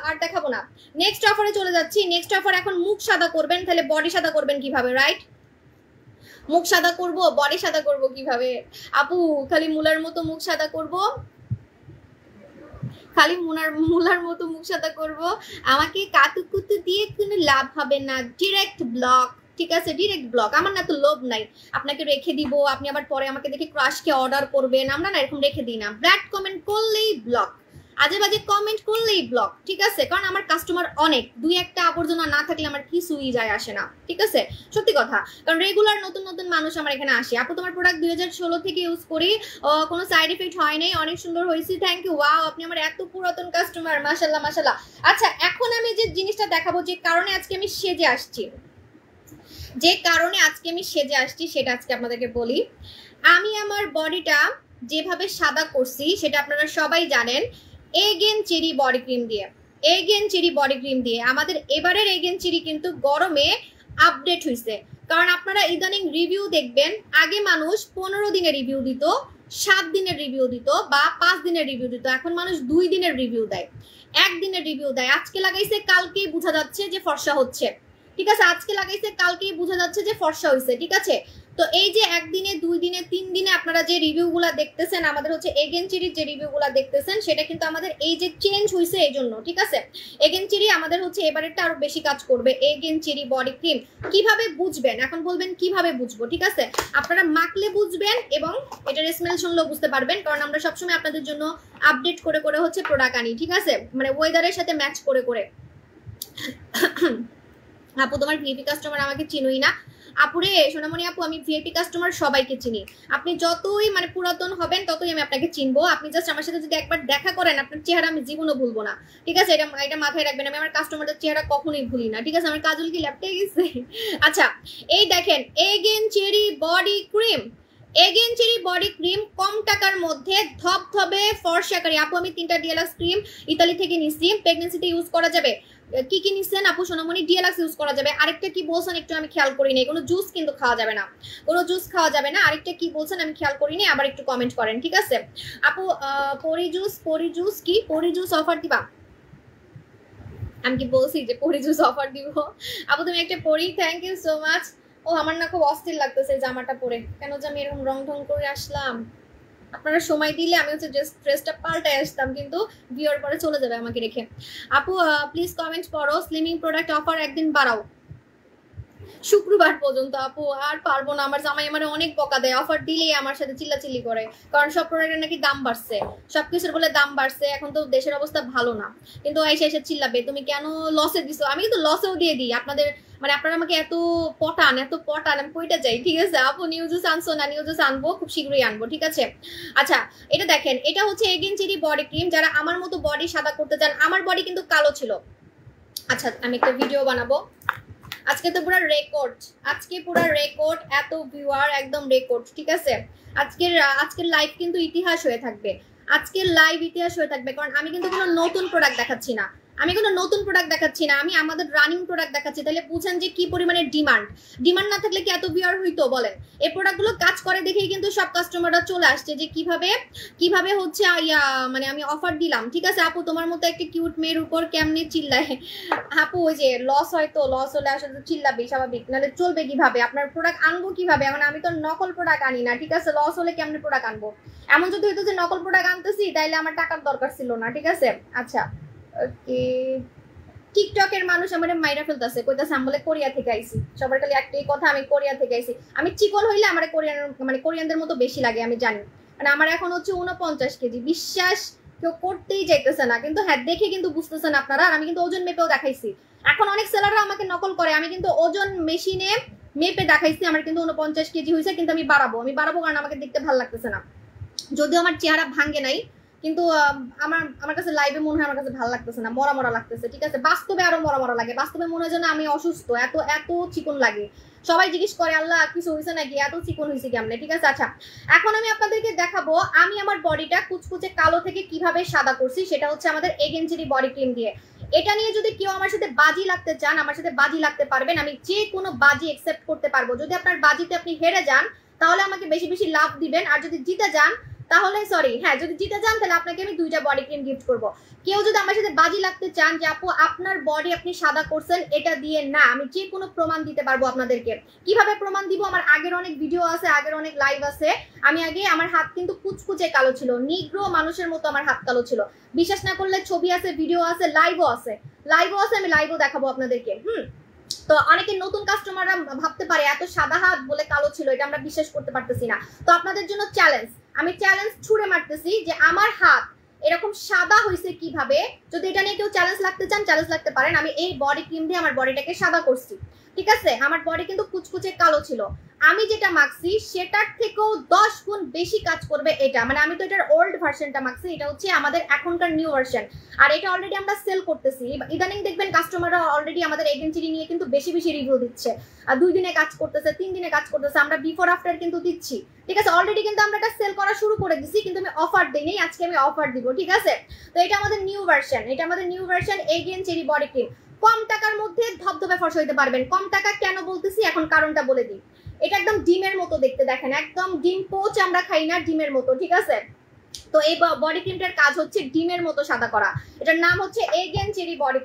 আর দেখাবো না, নেক্সট অফারে চলে যাচ্ছি। নেক্সট অফার, এখন মুখ সাদা করবেন, তাহলে বডি সাদা করবেন কিভাবে, রাইট? মুখ সাদা করব, বডি সাদা করব কিভাবে আপু? খালি মুলার মতো মুখ সাদা করব, খালি মুলার মতো মুখ সাদা করব, আমাকে কাতুকুতু দিয়ে কোনো লাভ হবে না, ডিরেক্ট ব্লক, ঠিক আছে? ডিরেক্ট ব্লক, আমার না তো লোভ নাই আপনাকে রেখে দিব, আপনি আবার পরে আমাকে দেখে ক্রাশকে অর্ডার করবেন, আমরা না এরকম রেখে দিই না, ব্যাড কমেন্ট করলেই ব্লক, আজে বাজে কমেন্ট করলেই ব্লক, ঠিক আছে? কারণ আমার কাস্টমার অনেক, দুই একটা আবর্জনা না থাকলে আমার কিছুই যায় আসে না, ঠিক আছে? সত্যি কথা, কারণ রেগুলার নতুন নতুন মানুষ আমার এখানে আসে। আপু তোমার প্রোডাক্ট 2016 থেকে ইউজ করি, কোনো সাইড এফেক্ট হয় নাই, অনেক সুন্দর হয়েছে, থ্যাংক ইউ, ওয়াও আপনি আমার এত পুরাতন কাস্টমার, মাশাল্লাহ মাশাল্লাহ। আচ্ছা, এখন আমি যে জিনিসটা দেখাবো, যে কারণে আজকে আমি সেজে আসছি, যে কারণে আজকে আমি সেজে আসছি সেটা আজকে আপনাদেরকে বলি। আমি আমার বডিটা যেভাবে সাদা করছি সেটা আপনারা সবাই জানেন, এগেন চেরি বডি ক্রিম দিয়ে, এগেন চেরি বডি ক্রিম দিয়ে। আমাদের এবারের এগেন চেরি কিন্তু গরমে আপডেট হয়েছে, কারণ আপনারা ইদানিং রিভিউ দেখবেন, আগে মানুষ 15 দিনের রিভিউ দিত, 7 দিনের রিভিউ দিত, বা 5 দিনের রিভিউ দিত, এখন মানুষ 2 দিনের রিভিউ দেয়, 1 দিনের রিভিউ দেয়। আজকে লাগাইছে কালকেই বোঝা যাচ্ছে যে ফর্সা হচ্ছে, ঠিক আছে? আজকে লাগাইছে কালকেই বোঝা যাচ্ছে যে ফর্সা হয়েছে, ঠিক আছে? তো এই যে 1 দিনে 2 দিনে 3 দিনে আপনারা যে রিভিউগুলো দেখতেছেন, আমাদের হচ্ছে এগেন চেরির যে রিভিউগুলো দেখতেছেন, সেটা কিন্তু আমাদের এই যে চেঞ্জ হয়েছে এই জন্য, ঠিক আছে? এগেন চেরি আমাদের হচ্ছে এবারেরটা আরো বেশি কাজ করবে। এগেন চেরি বডি ক্রিম কিভাবে বুঝবেন, এখন বলবেন কিভাবে বুঝবো, ঠিক আছে? আপনারা মাখলে বুঝবেন এবং এটার স্মেল শুনলেও বুঝতে পারবেন, কারণ আমরা সবসময় আপনাদের জন্য আপডেট করে করে হচ্ছে প্রোডাক্ট আনি, ঠিক আছে? মানে ওয়েদারের সাথে ম্যাচ করে করে। আপু তোমার ভিআইপি কাস্টমার, আমাকে চিনোই না আপুরে, সোনামণি আপু, আমি ভিআইপি কাস্টমার সবাইকে চিনি, আপনি যতই মানে পুরাতন হবেন ততই আমি আপনাকে চিনবো, আপনি জাস্ট আমার সাথে যদি একবার দেখা করেন, আপনার চেহারা আমি জীবনও ভুলবো না, ঠিক আছে? এটা মাথায় রাখবেন, আমি আমার কাস্টমারদের চেহারা কখনোই ভুলি না, ঠিক আছে? আমার কাজল কি ল্যাপটে গেছে? আচ্ছা, এই দেখেন again cherry body cream, again cherry body cream কম টাকার মধ্যে ধবধবে ফর্সাকারী। আপু আমি 3টা ডিএলএক্স ক্রিম ইতালি থেকে নিছি, প্রেগন্যান্সিতে ইউজ করা যাবে। কি কি নিছেন আপু? সোনামণি ডিএলএক্স ইউজ করা যাবে, আরেকটা কি বলছেন একটু আমি খেয়াল করি নাই, কোনো জুস কিন্তু খাওয়া যাবে না, কোনো জুস খাওয়া যাবে না, আরেকটা কি বলছেন আমি খেয়াল করি নাই, আবার একটু কমেন্ট করেন, ঠিক আছে? আপু পরি জুস কি পরি জুস অফার দিবা? আমি কি বলছি যে পরি জুস অফার দিব? আপু তুমি একটা পরি, থ্যাংক ইউ সো মাচ। ও আমার না খুব অস্থির লাগতেছে জামাটা পরে, কেন যে আমি এরকম রং ঢং করে আসলাম, আপনারা সময় দিলে আমি হচ্ছে জাস্ট ড্রেসটা পাল্টায় আসতাম, কিন্তু বিয়ের পরে চলে যাবে আমাকে রেখে। আপু প্লিজ কমেন্ট করো, স্লিমিং প্রোডাক্ট অফার একদিন বাড়াও, শুক্রবার পর্যন্ত। আপু আর পারবো না, আমার জামাই আমার অনেক বকা দেয়, অফার দিলেই আমার সাথে চিল্লাচিল্লি করে, কারণ সব প্রোডাক্টের নাকি দাম বাড়ছে, সবকিছুর বলে দাম বাড়ছে, এখন তো দেশের অবস্থা ভালো না, কিন্তু এসে এসে চিল্লাবে তুমি কেন লসে দিছো, আমি কিন্তু লসেও দিয়ে দিই আপনাদের, মানে আপনারা আমাকে এত পটান আমি কইটা যাই, ঠিক আছে? আপু নিউজেস আনছো না? নিউজেস আনবো, খুব শীঘ্রই আনবো, ঠিক আছে? আচ্ছা, এটা দেখেন, এটা হচ্ছে এগেন চেরি বডি ক্রিম, যারা আমার মতো বডি সাদা করতে চান, আমার বডি কিন্তু কালো ছিল। আচ্ছা, আমি একটা ভিডিও বানাবো, আজকে তো পুরো রেকর্ড, আজকে পুরো রেকর্ড, এত ভিউয়ার, একদম রেকর্ড, ঠিক আছে? আজকের লাইভ কিন্তু ইতিহাস হয়ে থাকবে, আজকের লাইভ ইতিহাস হয়ে থাকবে, কারণ আমি কিন্তু কোনো নতুন প্রোডাক্ট দেখাচ্ছি না, আমি আমাদের রানিং প্রোডাক্ট দেখাচ্ছি, তাহলে বুঝেন যে কি পরিমাণে ডিমান্ড না থাকলে কি এত ভিউয়ার হইতো বলেন? এই প্রোডাক্টগুলো কাজ করে দেখেই কিন্তু সব কাস্টমাররা চলে আসছে যে কিভাবে হচ্ছে মানে আমি অফার দিলাম, ঠিক আছে? আপু তোমার মতো একটা কিউট মেয়ের উপর কেমনে চিল্লায়? আপু ওই যে লস হয়তো, লস হলে আসলে চিল্লাবে, স্বাভাবিক, নাহলে চলবে কিভাবে? আপনার প্রোডাক্ট আনবো কিভাবে? এখন আমি তো নকল প্রোডাক্ট আনি না, ঠিক আছে? লস হলে কেমনে প্রোডাক্ট আনবো? এমন যদি হইতো যে নকল প্রোডাক্ট আনতেছি তাইলে আমার টাকার দরকার ছিল না, ঠিক আছে? আচ্ছা ওকে, টিকটকের মানুষ আমার মাইরা ফেলতেছে, কইতাছে আমি বলে কোরিয়া থেকে আইছি। সবার খালি একটাই কথা, আমি কোরিয়া থেকে আইছি। আমি চিকন হইলে আমার কোরিয়ানদের মতো বেশি লাগে, আমি জানি। মানে আমার এখন হচ্ছে 49 কেজি। বিশ্বাস কেউ করতেই যাইতেছে না, কিন্তু হ্যাঁ দেখে কিন্তু বুঝতেছেন আপনারা। আর আমি কিন্তু ওজন মেপেও দেখাইছি। এখন অনেক সেলাররা আমাকে নকল করে, আমি কিন্তু ওজন মেশিনে মেপে দেখাইছি আমার কিন্তু 49 কেজি হয়েছে। কিন্তু আমি বাড়াবো কারণ আমাকে দেখতে ভালো লাগতেছে না। যদিও আমার চেহারা ভাঙ্গে নাই, কিন্তু আমার কাছে লাইভে মনে হয় আমার কাছে ভালো লাগতেছে না, মরা মরা লাগতেছে। ঠিক আছে, বাস্তবে আরো মরা মরা লাগে। বাস্তবে মনে হয় যেন আমি অসুস্থ, এত এত চিকন লাগে। সবাই জিজ্ঞেস করে আল্লাহ কিছু হয়েছে নাকি, এত চিকন হয়েছে কেমনে। ঠিক আছে, আচ্ছা এখন আমি আপনাদেরকে দেখাবো আমি আমার বডিটা কুচকুচে কালো থেকে কিভাবে সাদা করছি। সেটা হচ্ছে আমাদের এগেনজেরি বডি ক্রিম দিয়ে। এটা নিয়ে যদি কেউ আমার সাথে বাজি লাগতে চান, আমার সাথে বাজি লাগতে পারবেন। আমি যে কোনো বাজি একসেপ্ট করতে পারবো। যদি আপনার বাজিতে আপনি হেরে যান তাহলে আমাকে বেশি বেশি লাভ দিবেন, আর যদি জিতে যান তাহলে যদি জিতে যান তাহলে আপনাকে আমি 2টা বডি ক্রিম গিফট করব। কেউ যদি আমার সাথে বাজি লাগতে চান যে আপু আপনার বডি আপনি সাদা করছেন এটা দিয়ে, না আমি যে কোনো প্রমাণ দিতে পারবো আপনাদেরকে। কিভাবে প্রমাণ দিব, আমার আগের অনেক ভিডিও আছে, আগের অনেক লাইভ আছে। আমি আগে আমার হাত কিন্তু কুচকুচে কালো ছিল, নিগ্রো মানুষের মতো আমার হাত কালো ছিল। বিশ্বাস না করলে ছবি আছে, ভিডিও আছে, লাইভও আছে, আমি লাইভও দেখাবো আপনাদেরকে। তো অনেকে নতুন কাস্টমাররা ভাবতে পারে এত সাদা হাত বলে কালো ছিল, এটা আমরা বিশ্বাস করতে পারতেছি না। তো আপনাদের জন্য চ্যালেঞ্জ, আমি চ্যালেঞ্জ ছুড়ে মারতেছি যে আমার হাত এরকম সাদা হয়েছে কিভাবে। যদি এটা নিয়ে কেউ চ্যালেঞ্জ লাগতে চান, চ্যালেঞ্জ লাগতে পারেন। আমি এই বডি ক্রিম দিয়ে আমার বডিটাকে সাদা করছি। ঠিক আছে, আমার বডি কিন্তু কুচকুচে কালো ছিল। আমি যেটা মাখছি সেটার থেকেও 10 গুণ বেশি কাজ করবে এটা। মানে আমি তো এটার ওল্ড ভার্সনটা মাখছি, এটা হচ্ছে আমাদের এখনকার নিউ ভার্সন। আর এটা অলরেডি আমরা সেল করতেছি। ইদানিং দেখবেন কাস্টমাররা অলরেডি আমাদের এজেন্সি নিয়ে কিন্তু বেশি বেশি রিভিউ দিচ্ছে। আর 2 দিনে কাজ করতেছে, 3 দিনে কাজ করতেছে। আমরা বিফোর আফটার কিন্তু দিচ্ছি। ঠিক আছে, অলরেডি কিন্তু আমরা এটা সেল করা শুরু করে দিছি, কিন্তু আমি অফার দেই নাই। আজকে আমি অফার দিব। ঠিক আছে, তো এটা আমাদের new version again cherry body cream. কম টাকার মধ্যে ধবধবে ফর্সা হইতে পারবেন। কম টাকা কেন বলতেছি এখন কারণটা বলে দিই। এটা একদম ডিমের মতো দেখতে, দেখেন একদম ডিম পোচ আমরা খাই না, ডিমের মতো। ঠিক আছে, তো এই বডি ক্রিমটার কাজ হচ্ছে ডিমের মতো সাদা করা। এটার নাম হচ্ছে এগেন চেরি বডি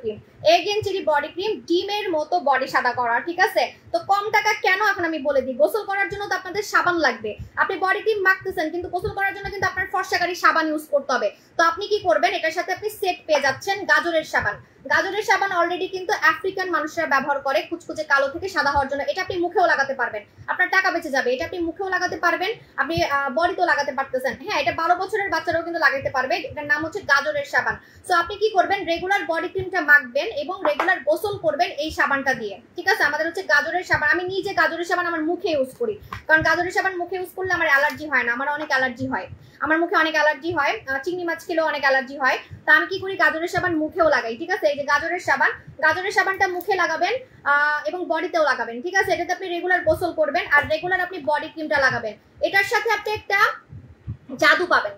ক্রিম, ডিমের মতো বডি সাদা করা। ঠিক আছে, তো কম টাকা কেন এখন আমি বলে দিই। গোসল করার জন্য তো আপনাদের সাবান লাগবে। আপনি বডি ক্রিম মাখতেছেন, কিন্তু গোসল করার জন্য কিন্তু আপনার ফর্সাকারী সাবান ইউজ করতে হবে। তো আপনি কি করবেন, এটার সাথে আপনি সেট পেয়ে যাচ্ছেন গাজরের সাবান। অলরেডি কিন্তু আফ্রিকান মানুষরা ব্যবহার করে কুচকুচে কালো থেকে সাদা হওয়ার জন্য। এটা আপনি মুখেও লাগাতে পারবেন, আপনার টাকা বেঁচে যাবে। এটা আপনি মুখেও লাগাতে পারবেন, আপনি বডিতেও লাগাতে পারতেছেন। হ্যাঁ, এটা 12 বছরের বাচ্চারাও কিন্তু লাগাতে পারবে। এটার নাম হচ্ছে গাজরের সাবান। সো আপনি কি করবেন, রেগুলার বডি ক্রিমটা মাখবেন এবং রেগুলার গোসল করবেন এই সাবানটা দিয়ে। ঠিক আছে, আমাদের হচ্ছে গাজরের সাবান। আমি নিজে গাজরের সাবান আমার মুখে ইউজ করি, কারণ গাজরের সাবান মুখে ইউজ করলে আমার অ্যালার্জি হয় না। আমার অনেক অ্যালার্জি হয়, আমার মুখে অনেক অ্যালার্জি হয়, চিংড়ি মাছ খেলেও অনেক অ্যালার্জি হয়। তা আমি কি করি, গাজরের সাবান মুখেও লাগাই। ঠিক আছে, এই যে গাজরের সাবানটা মুখে লাগাবেন এবং বডিতেও লাগাবেন। ঠিক আছে, এটাতে আপনি রেগুলার গোসল করবেন আর রেগুলার আপনি বডি ক্রিমটা লাগাবেন। এটার সাথে আপনি একটা জাদু পাবেন,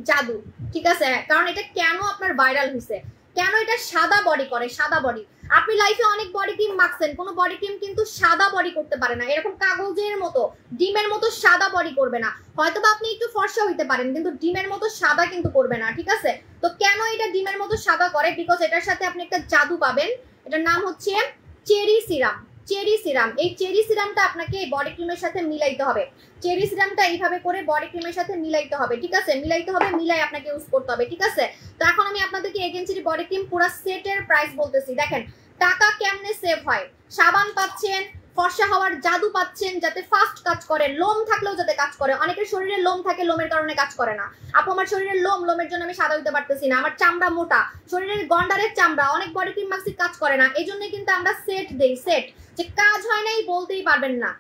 জাদু। ঠিক আছে, কারণ এটা কেন আপনার ভাইরাল হয়েছে, কেন এটা সাদা বডি করে, সাদা বডি। আপনি লাইফে অনেক বডি ক্রিম মাখছেন, কোনো বডি ক্রিম কিন্তু সাদা বডি করতে পারে না। এরকম কাগজের মতো ডিমের মতো সাদা বডি করবে না। হয়তো বা আপনি একটু ফর্সা হইতে পারেন, কিন্তু ডিমের মতো সাদা কিন্তু করবে না। ঠিক আছে, তো কেন এটা ডিমের মতো সাদা করে, বিকজ এটার সাথে আপনি একটা জাদু পাবেন। এটার নাম হচ্ছে চেরি সিরাম। এই চেরি সিরামটা আপনাকে বডি ক্রিমের সাথে মিলাইতে হবে। চেরি সিরামটা এইভাবে করে বডি ক্রিমের সাথে মিলাইতে হবে। ঠিক আছে, মিলাই আপনাকে ইউজ করতে হবে। ঠিক আছে, তো এখন আমি আপনাদেরকে এগেনসির বডি ক্রিম পুরো সেটের প্রাইস বলতেছি। দেখেন টাকা কেমনে সেভ হয়। সাবান পাচ্ছেন, ফর্সা হওয়ার জাদু পাচ্ছেন, যাতে ফাস্ট কাজ করে, লোম থাকলেও যাতে কাজ করে। অনেকের শরীরে লোম থাকে, লোমের কারণে কাজ করে না। আপু আমার শরীরের লোমের জন্য আমি সাদা হইতে পারতেছি না, আমার চামড়া মোটা, শরীরের গন্ডারের চামড়া, অনেক বডি ক্রিম মাখছি কাজ করে না। এই জন্যই কিন্তু আমরা সেট দেই। সেট যে কাজ হয় নাই বলতেই পারবেন না,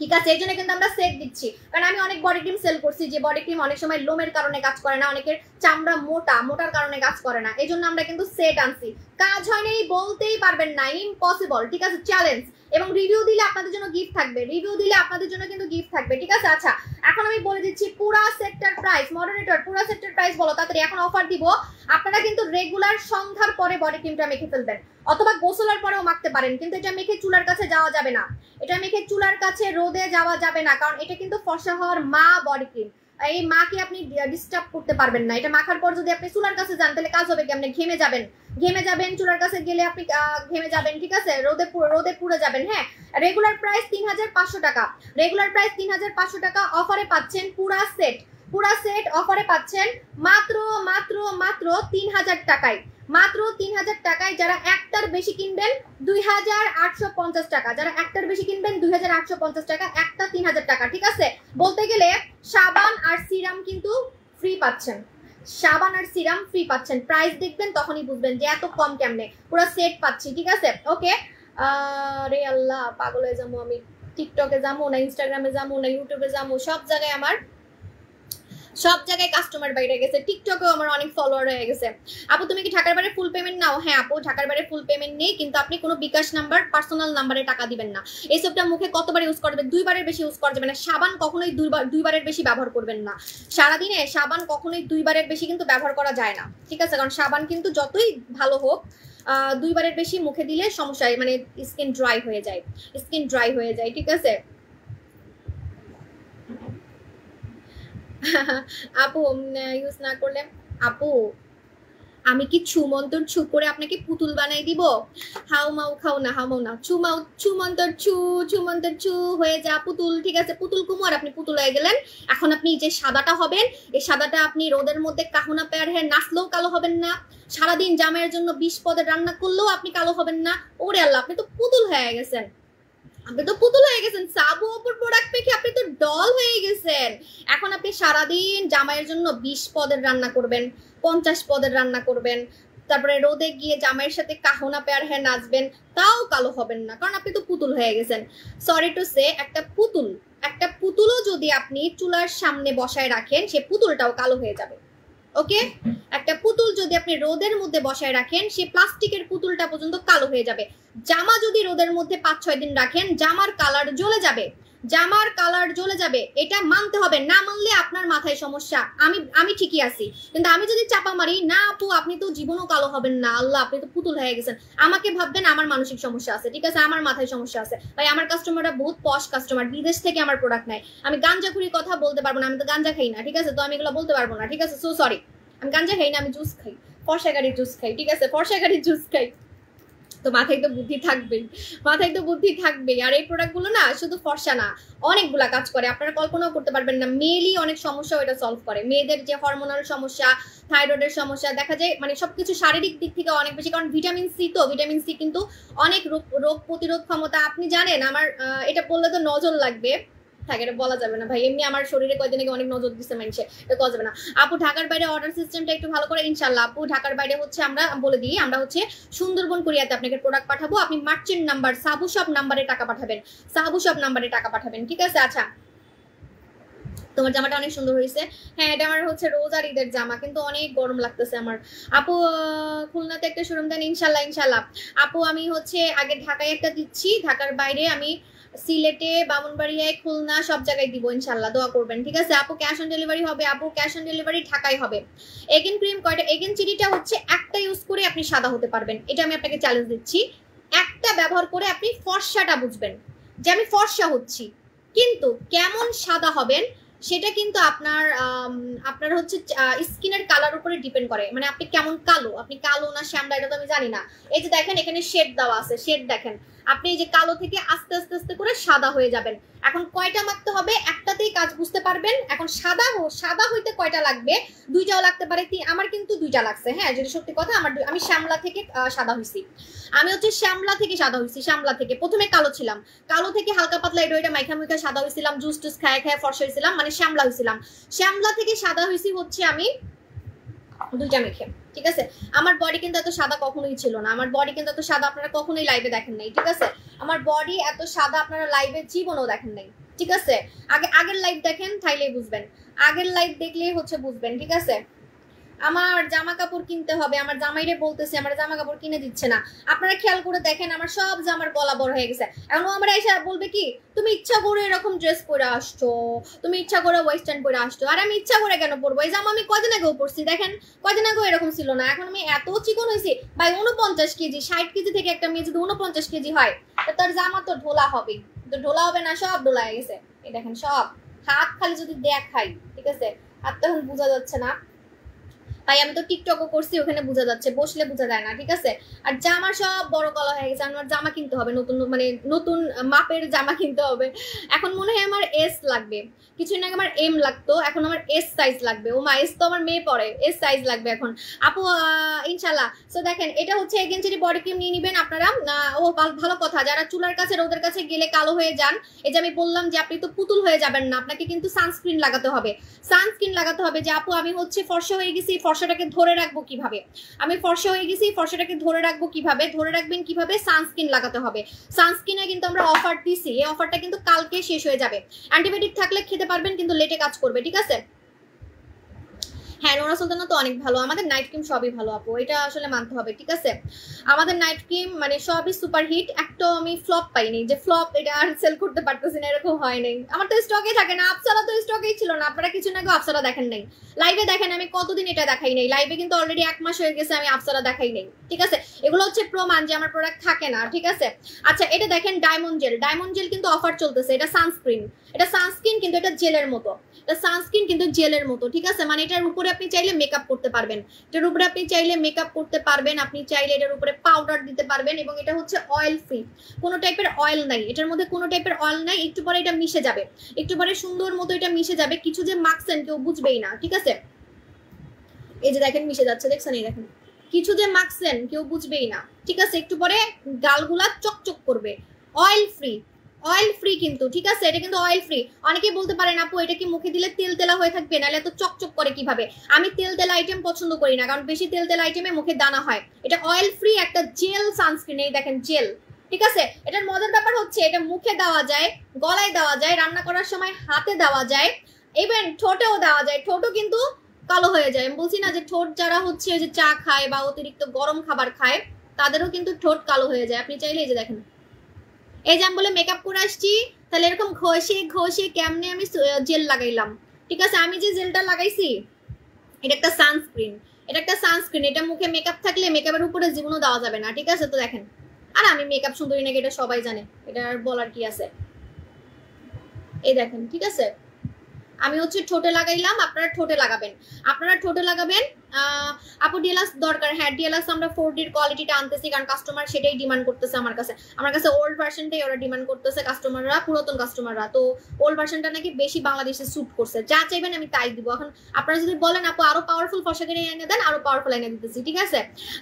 ঠিক আছে, এই জন্য কিন্তু আমরা সেট দিচ্ছি। কারণ আমি অনেক বডি ক্রিম সেল করছি, যে বডি ক্রিম অনেক সময় লোমের কারণে কাজ করে না, অনেকের চামড়া মোটার কারণে কাজ করে না। এই জন্য আমরা কিন্তু সেট আনছি। কাজ হয় নাই বলতেই পারবেন না, ইম্পসিবল। ঠিক আছে, চ্যালেঞ্জ। এবং রিভিউ দিলে আপনাদের জন্য গিফট থাকবে। ঠিক আছে, আচ্ছা এখন আমি বলে দিচ্ছি পুরা সেটটার প্রাইস। মডারেটর পুরা সেটটার প্রাইস বলো তাড়াতাড়ি, এখন অফার দিব। আপনারা কিন্তু রেগুলার সন্ধ্যার পরে বডি ক্রিমটা মেখে ফেলবেন, অথবা গোসলের পরেও মাখতে পারেন, কিন্তু এটা মেখে চুলার কাছে যাওয়া যাবে না। এটা মেখে চুলার কাছে রোদে যাওয়া যাবে না, কারণ এটা কিন্তু ফর্সা হওয়ার মা বডি ক্রিম। এই মাকে আপনি ডিস্টার্ব করতে পারবেন না। এটা মাখার পর যদি আপনি চুলার কাছে যান তাহলে কাজ হবে কি, আপনি ঘেমে যাবেন, চুলার কাছে গেলে আপনি ঘেমে যাবেন। ঠিক আছে, রোদে পুড়ে যাবেন। হ্যাঁ, রেগুলার প্রাইস 3500 টাকা, অফারে পাচ্ছেন পুরা সেট অফারে পাচ্ছেন মাত্র মাত্র মাত্র 3000 টাকায়, মাত্র 3000 টাকায়। যারা একটার বেশি কিনবেন 2850 টাকা, যারা একটার বেশি কিনবেন 2850 টাকা, একটা 3000 টাকা। ঠিক আছে, বলতে গেলে সাবান আর সিরাম কিন্তু ফ্রি পাচ্ছেন, সাবান আর সিরাম ফ্রি পাচ্ছেন। প্রাইস দেখবেন তখনই বুঝবেন যে এত কম কেমনে, পুরো সেট পাচ্ছি। ঠিক আছে, ওকে। রে আল্লাহ, পাগল হয়ে যাবো আমি। টিকটকে যাবো না, ইনস্টাগ্রামে যাবো না, ইউটিউবে যাবো, সব জায়গায় আমার সব জায়গায় কাস্টমার বাইরে গেছে। টিকটকেও আমার অনেক ফলোয়ার হয়ে গেছে। আপু তুমি কি ঢাকার বাইরে ফুল পেমেন্ট নাও? হ্যাঁ আপু, ঢাকার বাইরে ফুল পেমেন্ট নেই, কিন্তু আপনি কোনো বিকাশ নাম্বার, পার্সোনাল নাম্বারে টাকা দিবেন না। এই সবটা মুখে কতবার ইউজ করবে? 2 বারের বেশি ইউজ করা যাবে না। সাবান কখনোই 2 বারের বেশি ব্যবহার করবেন না সারাদিনে। সাবান কখনোই 2 বারের বেশি কিন্তু ব্যবহার করা যায় না। ঠিক আছে, কারণ সাবান কিন্তু যতই ভালো হোক 2 বারের বেশি মুখে দিলে সমস্যা, মানে স্কিন ড্রাই হয়ে যায়, স্কিন ড্রাই হয়ে যায়। ঠিক আছে আপু, ইউজ না করলে আপু আমি কি ছুমন্তর ছু করে আপনাকে পুতুল বানাই দিব? হাউ মাউ খাও না, হাউ মাউ না, ছুমন্তর ছুমন্তর ছু হয়ে যা পুতুল। ঠিক আছে, পুতুল কুমার, আপনি পুতুল হয়ে গেলেন। এখন আপনি যে সাদাটা হবেন, এই সাদাটা আপনি রোদের মধ্যে কাহুনা পেয়ার হয়ে নাচলেও কালো হবেন না, সারাদিন জামাইয়ের জন্য 20 পদের রান্না করলেও আপনি কালো হবেন না। ওরে আল্লাহ, আপনি তো পুতুল হয়ে গেছেন, আপনি তো পুতুল হয়ে গেছেন। সাবু অপর প্রোডাক্ট পেখে আপনি তো ডল হয়ে গেছেন। এখন আপনি সারাদিন জামাইয়ের জন্য 20 পদের রান্না করবেন, 50 পদের রান্না করবেন, তারপরে রোদে গিয়ে জামাইয়ের সাথে কাহনা পেয়ার হয়ে নাচবেন, তাও কালো হবেন না, কারণ আপনি তো পুতুল হয়ে গেছেন। সরি টু সে, একটা পুতুলও যদি আপনি চুলার সামনে বসায় রাখেন, সে পুতুলটাও কালো হয়ে যাবে। ওকে, একটা পুতুল যদি আপনি রোদের মধ্যে বসায় রাখেন, সে প্লাস্টিকের পুতুলটা পর্যন্ত কালো হয়ে যাবে। জামা যদি রোদের মধ্যে 5-6 দিন রাখেন, জামার কালার জ্বলে যাবে, জামার কালার জ্বলে যাবে। এটা মানতে হবে, না মানলে আপনার মাথায় সমস্যা। আমি ঠিকই আছি, কিন্তু আমি যদি চাপা মারি না আপু আপনি তো জীবনও কালো হবেন না, আল্লাহ আপনি তো পুতুল হয়ে গেছেন, আমাকে ভাববেন আমার মানসিক সমস্যা আছে। ঠিক আছে, আমার মাথায় সমস্যা আছে। ভাই আমার কাস্টমাররা বহুত পশ কাস্টমার, বিদেশ থেকে আমার প্রোডাক্ট নেয়। আমি গাঞ্জাখুরির কথা বলতে পারবো না, আমি তো গাঞ্জা খাই না। ঠিক আছে, তো আমি এগুলো বলতে পারবো না। ঠিক আছে, সো সরি, আমি গাঞ্জা খাই না, আমি জুস খাই, ফর্সা গাড়ির জুস খাই। ঠিক আছে, ফর্সা গাড়ির জুস খাই। তো মাথায় তো বুদ্ধি থাকবেই, মাথায় তো বুদ্ধি থাকবেই। আর এই প্রোডাক্টগুলো না শুধু ফর্সা না, অনেকগুলা কাজ করে, আপনারা কল্পনাও করতে পারবেন না। মেয়েলি অনেক সমস্যা এটা সলভ করে, মেয়েদের যে হরমোনাল সমস্যা, থাইরয়েডের সমস্যা, দেখা যায় মানে সবকিছু শারীরিক দিক থেকে অনেক বেশি। কারণ ভিটামিন সি, তো ভিটামিন সি কিন্তু অনেক রোগ প্রতিরোধ ক্ষমতা। আপনি জানেন আমার এটা বললে তো নজর লাগবে, থাকে এটা বলা যাবে না ভাই, এমনি আমার শরীরে কয়দিন আগে অনেক নজর দিচ্ছে মানুষে, এটা করা যাবে না। আপু ঢাকার বাইরে অর্ডার সিস্টেমটা একটু ভালো করে ইনশাল্লাহ। আপু ঢাকার বাইরে হচ্ছে আমরা বলে দিই, আমরা হচ্ছে সুন্দরবন কোরিয়াতে আপনাকে প্রোডাক্ট পাঠাবো। আপনি মার্চেন্ট নাম্বার সাবু শপ নাম্বারে টাকা পাঠাবেন, সাবু শপ নাম্বারে টাকা পাঠাবেন। ঠিক আছে, আচ্ছা তোমার জামাটা অনেক সুন্দর হয়েছে। হ্যাঁ, এটা আমার হচ্ছে রোজার ঈদের জামা, কিন্তু অনেক গরম লাগতেছে আমার। আপু খুলনাতে একটা শোরুম দেন? ইনশাল্লাহ ইনশাল্লাহ আপু, আমি হচ্ছে আগে ঢাকায় একটা দিচ্ছি, ঢাকার বাইরে আমি সিলেটে, বামুনবাড়িয়ায়, খুলনা সব জায়গায় দিব ইনশাল্লাহ, দোয়া করবেন। ঠিক আছে আপু, ক্যাশ অন ডেলিভারি হবে? আপু ক্যাশ অন ডেলিভারি ঢাকায় হবে। এগেন ক্রিম কয়টা? এগেন চিনিটা হচ্ছে একটা ইউজ করে আপনি সাদা হতে পারবেন, এটা আমি আপনাকে চ্যালেঞ্জ দিচ্ছি। একটা ব্যবহার করে আপনি ফর্সাটা বুঝবেন যে আমি ফর্সা হচ্ছি, কিন্তু কেমন সাদা হবেন সেটা কিন্তু আপনার হচ্ছে স্কিনের কালার উপরে ডিপেন্ড করে। মানে আপনি কেমন কালো, আপনি কালো না শ্যামলা এটা তো আমি জানি না। এই যে দেখেন এখানে শেড দেওয়া আছে, শেড দেখেন, আপনি এই যে কালো থেকে আস্তে আস্তে আস্তে করে সাদা হয়ে যাবেন। এখন কয়টা মাখতে হবে একটাতেই কাজ বুঝতে পারবেন। এখন সাদা হইতে কয়টা লাগবে? 2টাও লাগতে পারে। আমার কিন্তু 2টা লাগছে। হ্যাঁ, যদি সত্যি কথা, আমি শ্যামলা থেকে সাদা হইছি, আমি হচ্ছে শ্যামলা থেকে সাদা হইছি। শ্যামলা থেকে প্রথমে কালো ছিলাম, কালো থেকে হালকা পাতলা এটা মাইখা মুখা সাদা হইছিলাম, জুস টুস খায় খায় ফর্সা হইছিলাম, মানে শ্যামলা হইছিলাম। শ্যামলা থেকে সাদা হইছি হচ্ছে আমি 2টা মেখে। ঠিক আছে, আমার বডি কিন্তু এত সাদা কখনোই ছিল না, আমার বডি কিন্তু এত সাদা আপনারা কখনোই লাইভে দেখেন নাই। ঠিক আছে, আমার বডি এত সাদা আপনারা লাইভে জীবনেও দেখেন নাই। ঠিক আছে, আগের লাইভ দেখেন, তাইলেই বুঝবেন, আগের লাইভ দেখলেই হচ্ছে বুঝবেন। ঠিক আছে, আমার জামা কাপড় কিনতে হবে, আমার জামাইরে বলতেছে আমার জামা কাপড় কিনে দিচ্ছে না। আপনারা খেয়াল করে দেখেন আমার সব জামার গলা বড় হয়ে গেছে। এখন আমরা এসে বলবে কি তুমি ইচ্ছা করে এরকম ড্রেস পরে আসছো, তুমি ইচ্ছা করে ওয়েস্টার্ন পরে আসছো। আর আমি ইচ্ছা করে কেন পরবো? এই জামা আমি কদিন আগেও পরছি, দেখেন কদিন আগেও এরকম ছিল না। এখন আমি এত চিকন হয়েছি ভাই, 49 কেজি, 60 কেজি থেকে একটা মেয়ে যদি 49 কেজি হয় তো তার জামা তো ঢোলা হবে, তো ঢোলা হবে না, সব ঢোলা হয়ে গেছে। এই দেখেন সব হাত খালি যদি দেখাই, ঠিক আছে, আর তখন বোঝা যাচ্ছে না। তাই আমি তো টিকটকও করছি, ওখানে বোঝা যাচ্ছে, বসলে বোঝা যায় না, ঠিক আছে। আর জামা সব বড় গলা হয়ে গেছে, আমার জামা কিনতে হবে নতুন, মানে নতুন মাপের জামা কিনতে হবে। এখন মনে হয় আমার এস লাগবে, কিছুদিন আগে আমার এম লাগতো, এখন আমার এস সাইজ লাগবে। ও মা, এস তো আমার মেয়ে পরে, এস সাইজ লাগবে এখন আপু ইনশাল্লাহ। সো দেখেন এটা হচ্ছে এগেনসিটি বডি ক্রিম নিয়ে নিবেন আপনারা। ও ভালো কথা, যারা চুলার কাছে রোদের কাছে গেলে কালো হয়ে যান, এই যে আমি বললাম যে আপনি তো পুতুল হয়ে যাবেন না, আপনাকে কিন্তু সানস্ক্রিন লাগাতে হবে। সানস্ক্রিন লাগাতে হবে যে আপু আমি হচ্ছে ফর্সা হয়ে গেছি, ফর্সাটাকে ধরে রাখবো কিভাবে, আমি ফর্সা হয়ে গেছি, ফর্সাটাকে ধরে রাখবো কিভাবে, ধরে রাখবেন কিভাবে, সানস্ক্রিন লাগাতে হবে। সানস্ক্রিনে কিন্তু আমরা অফার দিছি, এই অফারটা কিন্তু কালকে শেষ হয়ে যাবে। অ্যান্টিবায়োটিক থাকলে খেতে পারবেন, কিন্তু লেটে কাজ করবে, ঠিক আছে। হ্যাঁ, নোরা সুলতানা তো অনেক ভালো, আমাদের নাইট ক্রিম সবই ভালো আপু, এটা আসলে মানতে হবে, ঠিক আছে। আমাদের নাইট ক্রিম মানে সবই সুপার হিট, একটাও আমি ফ্লপ পাইনি যে ফ্লপ এটা আর সেল করতে পারতেছি না, এরকম হয় নাই। আমার তো স্টকে থাকে না, আফসারা তো স্টকেই ছিল না, আপনারা কিছু না আফসারা দেখেন নাই, লাইভে দেখেন আমি কতদিন এটা দেখাই নাই, লাইভে কিন্তু অলরেডি 1 মাস হয়ে গেছে আমি আফসারা দেখাই নাই, ঠিক আছে। এগুলো হচ্ছে প্রমাণ যে আমার প্রোডাক্ট থাকে না, ঠিক আছে। আচ্ছা এটা দেখেন ডায়মন্ড জেল, ডায়মন্ড জেল কিন্তু অফার চলতেছে, এটা সানস্ক্রিন, এটা সানস্ক্রিন কিন্তু এটা জেলের মতো, এটা সানস্ক্রিন কিন্তু জেলের মতো, ঠিক আছে। মানে এটার উপরে আপনি চাইলে মেকআপ করতে পারবেন, এটার উপরে আপনি চাইলে মেকআপ করতে পারবেন, আপনি চাইলে এটার উপরে পাউডার দিতে পারবেন, এবং এটা হচ্ছে অয়েল ফ্রি, কোনো টাইপের অয়েল নাই এটার মধ্যে, কোনো টাইপের অয়েল নাই। একটু পরে এটা মিশে যাবে, একটু পরে সুন্দর মতো এটা মিশে যাবে, কিছু যে মাখছেন কেউ বুঝবেই না, ঠিক আছে। এই যে দেখেন মিশে যাচ্ছে, দেখছেন, এই দেখেন কিছু যে মাখছেন কেউ বুঝবেই না, ঠিক আছে। একটু পরে গালগুলা চকচক করবে, অয়েল ফ্রি, অয়েল ফ্রি কিন্তু, ঠিক আছে। এটা কিন্তু অয়েল ফ্রি। অনেকেই বলতে পারেন আপু এটা কি মুখে দিলে তেল তেলা হয়ে থাকবে, নাহলে এত চকচক করে কিভাবে। আমি তেল তেলা আইটেম পছন্দ করি না, কারণ বেশি তেল তেলা আইটেমে মুখে দানা হয়। এটা অয়েল ফ্রি একটা জেল সানস্ক্রিন, এই দেখেন জেল, ঠিক আছে। এটার মজার ব্যাপার হচ্ছে এটা মুখে দেওয়া যায়, গলায় দেওয়া যায়, রান্না করার সময় হাতে দেওয়া যায়, ইভেন ঠোঁটেও দেওয়া যায়, ঠোঁটও কিন্তু কালো হয়ে যায়। আমি বলছি না যে ঠোঁট যারা হচ্ছে যে চা খায় বা অতিরিক্ত গরম খাবার খায় তাদেরও কিন্তু ঠোঁট কালো হয়ে যায়। আপনি চাইলে এই যে দেখেন, এই যে আমি বলে মেকআপ করে আসছি, তাহলে এরকম ঘষে ঘষে কেমনে আমি জেল লাগাইলাম, ঠিক আছে। আমি যে জেলটা লাগাইছি এটা একটা সানস্ক্রিন, এটা একটা সানস্ক্রিন, এটা মুখে মেকআপ থাকলে মেকআপের উপরে জীবনও দেওয়া যাবে না, ঠিক আছে। তো দেখেন, আর আমি মেকআপ সুন্দরী নাকি এটা সবাই জানে, এটা আর বলার কি আছে। এই দেখেন, ঠিক আছে, আমি হচ্ছে ঠোঁটে লাগাইলাম, আপনারা ঠোঁটে লাগাবেন, আপনারা ঠোঁটে লাগাবেন। আপু ডিএলএক্স দরকার, হ্যাঁ ডিএলএক্স আমরা 4D এর কোয়ালিটিটা আনতেছি, কারণ কাস্টমার সেটাই ডিমান্ড করতেছে আমার কাছে ওল্ড ভার্সনটাই ওরা ডিমান্ড করতেছে কাস্টমাররা, পুরাতন কাস্টমাররা। তো ওল্ড ভার্সনটা নাকি বেশি বাংলাদেশে স্যুট করছে, যা চাইবেন আমি তাই দিব। এখন আপনারা যদি বলেন আপু আরো পাওয়ারফুল ফসাকের এনে দেন, আরো পাওয়ারফুল এনে দিতেছি, ঠিক আছে।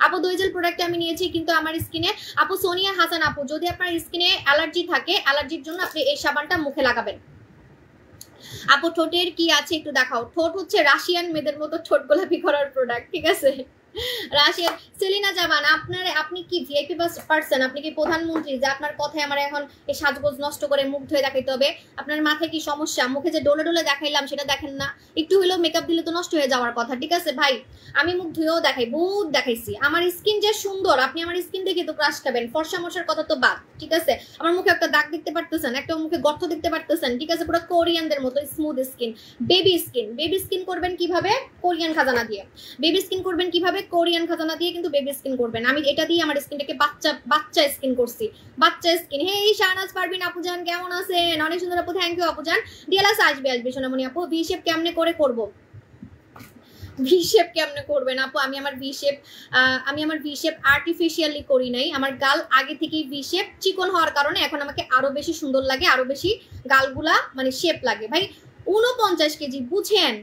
আপু দইজেল প্রোডাক্ট আমি নিয়েছি, কিন্তু আমার স্কিনে, আপু সোনিয়া হাসান আপু, যদি আপনার স্কিনে অ্যালার্জি থাকে, অ্যালার্জির জন্য আপনি এই সাবানটা মুখে লাগাবেন। আপু ঠোঁটের কি আছে একটু দেখাও। ঠোঁট হচ্ছে রাশিয়ান মেয়েদের মতো ঠোঁট গোলাপি করার প্রোডাক্ট, ঠিক আছে। রাশিয়ান। সেলিনা জামান, আপনি কি ভিআইপি পারসন, আপনি কি প্রধানমন্ত্রী যে আপনার কথায় আমার এখন এই সাজগোজ নষ্ট করে মুখ ধুয়ে দেখাইতে হবে? আপনার মাথায় কি সমস্যা? মুখে যে ডোলে ডোলে দেখাইলাম সেটা দেখেন না, একটু হলেও মেকআপ দিলে তো নষ্ট হয়ে যাওয়ার কথা, ঠিক আছে ভাই। আমি মুখ ধুয়েও দেখাই, বহুত দেখাইছি, আমার স্কিন যে সুন্দর, আপনি আমার স্কিন দেখে তো ক্রাশ খাবেন। ফর্সা মশার কথা তো বাদ, ঠিক আছে। আমার মুখে একটা দাগ দেখতে পারতেছেন, একটা মুখে গর্ত দেখতে পারতেছেন, ঠিক আছে, পুরো কোরিয়ানদের মতো smooth skin. Baby skin, baby skin করবেন কিভাবে? কোরিয়ান খাজানা দিয়ে। বেবি স্কিন করবেন কিভাবে? কোরিয়ান খাজানা দিয়ে কিন্তু বেবি স্কিন করবেন। আমি এটা দিয়ে আমার স্কিনটাকে বাচ্চা স্কিন করছি, বাচ্চা স্কিন। হে শাহনাজ পারবিন আপুজান কেমন আছেন? অনেক সুন্দর আপু, থ্যাংক ইউ আপুজান। ডিএলএস আসবে সোনামণি আপু। ভি শেপ কেমনে করে করব? ভি শেপ কেমনে করবেন আপু? আমি আমার ভি শেপ আর্টিফিশিয়ালি করি নাই, আমার গাল আগে থেকেই ভি শেপ, চিকন হওয়ার কারণে এখন আমাকে আরো বেশি সুন্দর লাগে, আরো বেশি গালগুলা মানে শেপ লাগে। ভাই 49 কেজি, বুঝেন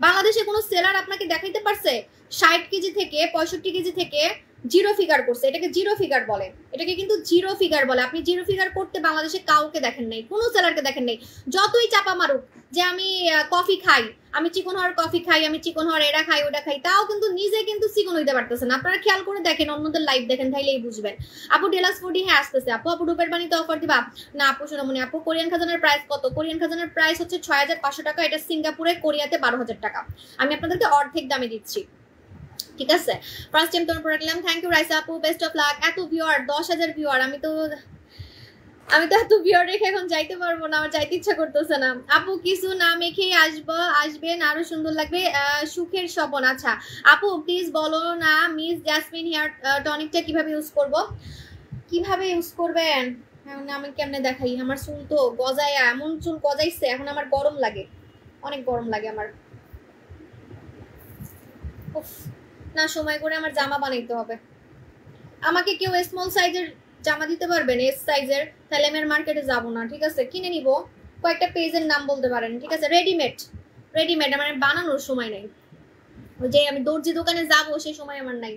বাংলাদেশে কোনো সেলার আপনাকে দেখাইতে পারছে 60 কেজি থেকে 65 কেজি থেকে জিরো ফিগার করছে? এটাকে জিরো ফিগার বলে, এটাকে কিন্তু জিরো ফিগার বলে। আপনি জিরো ফিগার করতে বাংলাদেশে কাউকে দেখেন নাই, কোনো সেলারকে দেখেন নাই। যতই চাপা মারুক যে আমি কফি খাই, আমি চিকন হওয়ার কফি খাই, আমি চিকন হওয়ার এটা খাই ওটা খাই, তাও কিন্তু নিজে কিন্তু চিকন হইতে পারতেছেন। আপনারা খেয়াল করে দেখেন, অন্যদের লাইভ দেখেন, তাইলেই বুঝবেন। আপু ডিলাক্স 4D হ্যাঁ আসতেছে। আপু রূপের বাণীতে অফার দিবা না? আপু সোনামণি আপু কোরিয়ান খাজানার প্রাইস কত? কোরিয়ান খাজানার প্রাইস হচ্ছে 6500 টাকা, এটা সিঙ্গাপুরে, কোরিয়াতে 12000 টাকা। আমি আপনাদেরকে অর্ধেক দামে দিচ্ছি, ঠিক আছে। ফার্স্ট টাইম তোমার প্রোডাক্ট নিলাম, থ্যাংক ইউ রাইসা আপু, বেস্ট অফ লাক। এত ভিউয়ার, 10,000 ভিউয়ার, আমি তো এত ভিউয়ার রেখে এখন যাইতে পারবো না, আমার যাইতে ইচ্ছা করতেছে না। আপু কিছু না মেখেই আসবেন, আরো সুন্দর লাগবে। সুখের স্বপন, আচ্ছা আপু প্লিজ বলো না মিস জাসমিন হেয়ার টনিকটা কিভাবে ইউজ করব? কিভাবে ইউজ করবেন আমি কেমনে দেখাই? আমার চুল তো গজায়, এমন চুল গজাইছে এখন, আমার গরম লাগে, অনেক গরম লাগে আমার। উফ, না সময় করে আমার জামা বানাইতে হবে। আমাকে কেউ স্মল সাইজের জামা দিতে পারবেন, এস সাইজের? তাহলে আমি আর মার্কেটে যাবো না, ঠিক আছে? কিনে নিব। কয়েকটা পেজের নাম বলতে পারেন, ঠিক আছে? রেডিমেড, রেডিমেড আমার বানানোর সময় নাই। ওই যে আমি দর্জি দোকানে যাবো সেই সময় আমার নাই,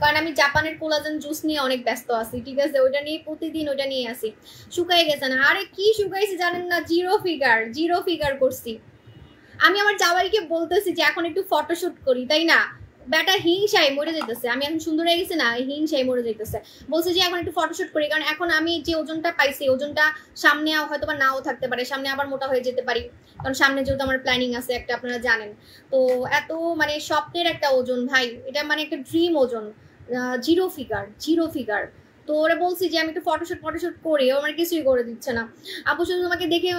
কারণ আমি জাপানের কোলাজেন জুস নিয়ে অনেক ব্যস্ত আছি, ঠিক আছে? ওইটা নিয়ে প্রতিদিন ওইটা নিয়ে আসি। শুকাই গেছে না? আরে কি শুকাইছি জানেন না? জিরো ফিগার, জিরো ফিগার করছি। আমি আমার জামাইকে বলতেছি যে এখন একটু ফটোশুট করি, তাই না? ব্যাটা হিংসায় মরে যাইতেছে, আমি এখন সুন্দর হয়ে গেছি না, হিংসায় মরে যাইতেছে। বলছে যে এখন একটু ফটোশুট করি, কারণ এখন আমি যে ওজনটা পাইছি ওজনটা সামনে হয়তো বা নাও থাকতে পারে, সামনে আবার মোটা হয়ে যেতে পারি, কারণ সামনে যেহেতু আমার প্ল্যানিং আছে একটা, আপনারা জানেন তো। এত মানে স্বপ্নের একটা ওজন ভাই, এটা মানে একটা ড্রিম ওজন, জিরো ফিগার, জিরো ফিগার। তো ওরা বলছি যে আমি একটু ফটোশুট করি, ও আমার কিছুই করে দিচ্ছে না। আপু শুধু তোমাকে দেখে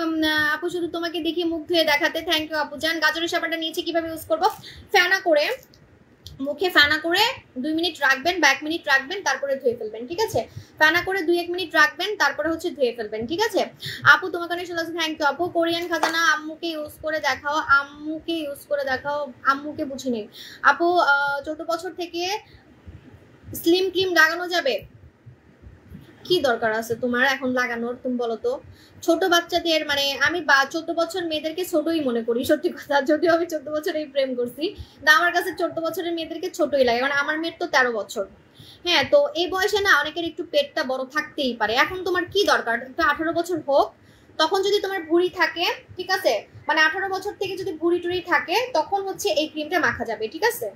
আপু শুধু তোমাকে দেখে মুখ ধুয়ে দেখাতে, থ্যাংক ইউ আপু জান। গাজরের সাবানটা নিয়েছি, কিভাবে ইউজ করবো? ফেনা করে, মুখে ফেনা করে 2 মিনিট রাখবেন বা 1 মিনিট রাখবেন, তারপরে ধুয়ে ফেলবেন, ঠিক আছে? ফেনা করে 2-1 মিনিট রাখবেন, তারপরে হচ্ছে ধুয়ে ফেলবেন, ঠিক আছে? আপু তোমাকে অনেক সুন্দর, থ্যাংক ইউ আপু। কোরিয়ান খাজানা আম্মুকে ইউজ করে দেখাও, আম্মুকে ইউজ করে দেখাও। আম্মুকে বুঝি নেই আপু। 14 বছর থেকে স্লিম ক্রিম লাগানো যাবে? কি দরকার আছে তোমার এখন লাগানোর, তুমি বলো তো? ছোট বাচ্চাদের মানে আমি 14 বছর মেয়েদেরকে ছোটই মনে করি, সত্যি কথা। যদিও আমি 14 বছরেই প্রেম করছি, না আমার কাছে 14 বছরের মেয়েদেরকে ছোটই লাগে, কারণ আমার মেয়ের তো 13 বছর। হ্যাঁ, তো এই বয়সে না অনেকের একটু পেটটা বড় থাকতেই পারে। এখন তোমার কি দরকার? একটু 18 বছর হোক, তখন যদি তোমার ভুঁড়ি থাকে, ঠিক আছে, মানে 18 বছর থেকে যদি ভুঁড়ি টুড়ি থাকে, তখন হচ্ছে এই ক্রিমটা মাখা যাবে, ঠিক আছে?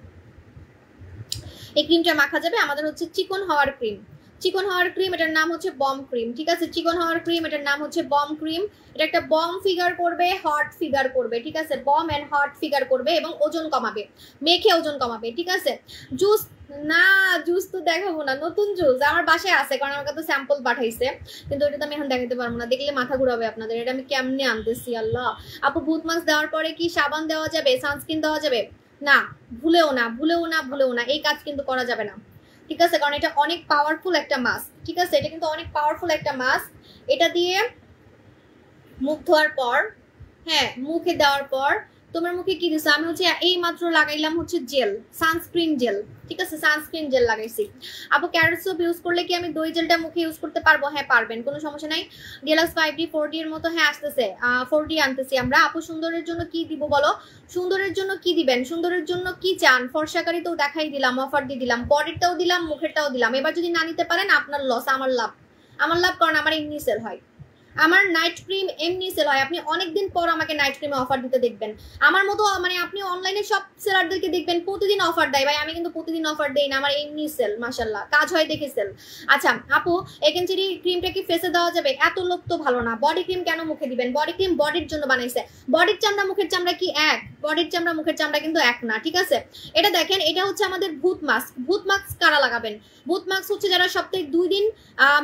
এই ক্রিমটা মাখা যাবে। আমাদের হচ্ছে চিকন হওয়ার ক্রিম, চিকন হওয়ার ক্রিম, এটার নাম হচ্ছে বম ক্রিম, ঠিক আছে? চিকন হওয়ার ক্রিম, এটার নাম হচ্ছে বম ক্রিম। এটা একটা বম ফিগার করবে, হট ফিগার করবে, ঠিক আছে? বম এন্ড হট ফিগার করবে এবং ওজন কমাবে, মেখে ওজন কমাবে, ঠিক আছে? জুস না, জুস তো দেখাবো না, নতুন জুস আমার বাসায় আছে, কারণ আমার কাছে স্যাম্পল পাঠাইছে, কিন্তু এটা তো আমি এখন দেখাতে পারবো না, দেখলে মাথা ঘুরাবে আপনাদের। এটা আমি কেমনে আনতেছি আল্লাহ। আপু ভূত মাস্ক দেওয়ার পরে কি সাবান দেওয়া যাবে, সানস্ক্রিন দেওয়া যাবে? না, ভুলেও না, ভুলেও না, ভুলেও না, এই কাজ কিন্তু করা যাবে না, ঠিক আছে? কারণ এটা অনেক পাওয়ারফুল একটা মাস্ক, ঠিক আছে? এটা কিন্তু অনেক পাওয়ারফুল একটা মাস্ক। এটা দিয়ে মুখ ধোয়ার পর, হ্যাঁ, মুখে দেওয়ার পর তোমার মুখে কি দিছো? আমি হচ্ছে এই মাত্র লাগাইলাম হচ্ছে জেল, সানস্ক্রিন জেল, ঠিক আছে? সানস্ক্রিন জেল লাগাইছি। আপু ক্যারট সোপ ইউজ করলে কি আমি দই জেলটা মুখে ইউজ করতে পারবো? হ্যাঁ পারবেন, কোনো সমস্যা নাই। ডিএলএক্স 5D 4D এর মতো হ্যাঁ আসতেছে, 4D আনতেছি আমরা। আপু সুন্দরের জন্য কি দিব বলো? সুন্দরের জন্য কি দিবেন? সুন্দরের জন্য কি চান? ফর্সাকারি তো দেখাই দিলাম, অফার দিয়ে দিলাম, বডিরটাও দিলাম, মুখেরটাও দিলাম। এবার যদি না নিতে পারেন আপনার লস, আমার লাভ, আমার লাভ, কারণ আমার এমনি সেল হয়, আমার নাইট ক্রিম এমনি সেল হয়। আপনি অনেকদিন পর আমাকে নাইট ক্রিমে অফার দিতে দেখবেন, আমার মতো মানে আপনি অনলাইনে সব সেলারদেরকে দেখবেন প্রতিদিন অফার দেয়, ভাই আমি কিন্তু প্রতিদিন অফার দেই না, আমার এমনি সেল, মাশাআল্লাহ কাজ হয় দেখে সেল। আচ্ছা আপু একেনচেরি ক্রিমটা কি ফেসে দেওয়া যাবে? এত লোক তো ভালো না, বডি ক্রিম কেন মুখে দিবেন? বডি ক্রিম বডির জন্য বানাইছে, বডির চামড়া মুখের চামড়া কি এক? বডির চামড়া মুখের চামড়া কিন্তু এক না, ঠিক আছে? এটা দেখেন, এটা হচ্ছে আমাদের ভূত মাস্ক। ভূত মাস্ক কারা লাগাবেন? ভূত মাস্ক হচ্ছে যারা সপ্তাহে 2 দিন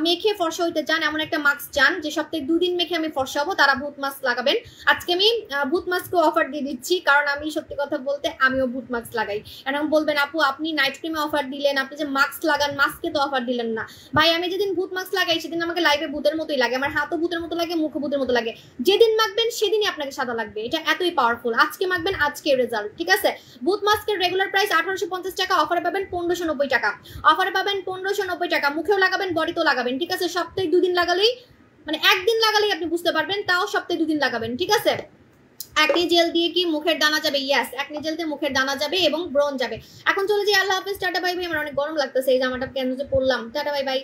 মেখে ফর্সা হইতে চান, এমন একটা মাস্ক চান যে সপ্তাহে 2 দিন মেখে আমি ফর্সা হবো, তারা ভূত মাস্ক লাগাবেন। আজকে আমি ভূত মাস্ককে অফার দিয়ে দিচ্ছি, কারণ আমি সত্যি কথা বলতে আমিও ভূত মাস্ক লাগাই। এখন বলবেন আপু আপনি নাইট ক্রিমে অফার দিলেন, আপনি যে মাস্ক লাগান মাস্কে তো অফার দিলেন না। ভাই আমি যেদিন ভূত মাস্ক লাগাই সেদিন আমাকে লাইভে ভূতের মতোই লাগে, আমার হাতও ভূতের মতো লাগে, মুখও ভূতের মতো লাগে। যেদিন মাখবেন সেদিনই আপনাকে সাদা লাগবে, এটা এতই পাওয়ারফুল। আজকে মাখবেন আজকে রেজাল্ট, ঠিক আছে? ভূত মাস্কের রেগুলার প্রাইস 1850 টাকা, অফারে পাবেন 1590 টাকা, অফারে পাবেন 1590 টাকা। মুখেও লাগাবেন, বডিতেও লাগাবেন, ঠিক আছে? সপ্তাহে 2 দিন লাগালেই, মানে একদিন লাগালেই আপনি বুঝতে পারবেন, তাও সপ্তাহে 2 দিন লাগাবেন, ঠিক আছে? একনি জেল দিয়ে কি মুখের দানা যাবে? ইয়েস, একনি জেল দিয়ে মুখের দানা যাবে এবং ব্রণ যাবে। এখন চলে যাই, আল্লাহ হাফেজ, টাটা বাই বাই। আমার অনেক গরম লাগতেছে, এই জামাটা কেন যে পরলাম, টাটা বাই বাই।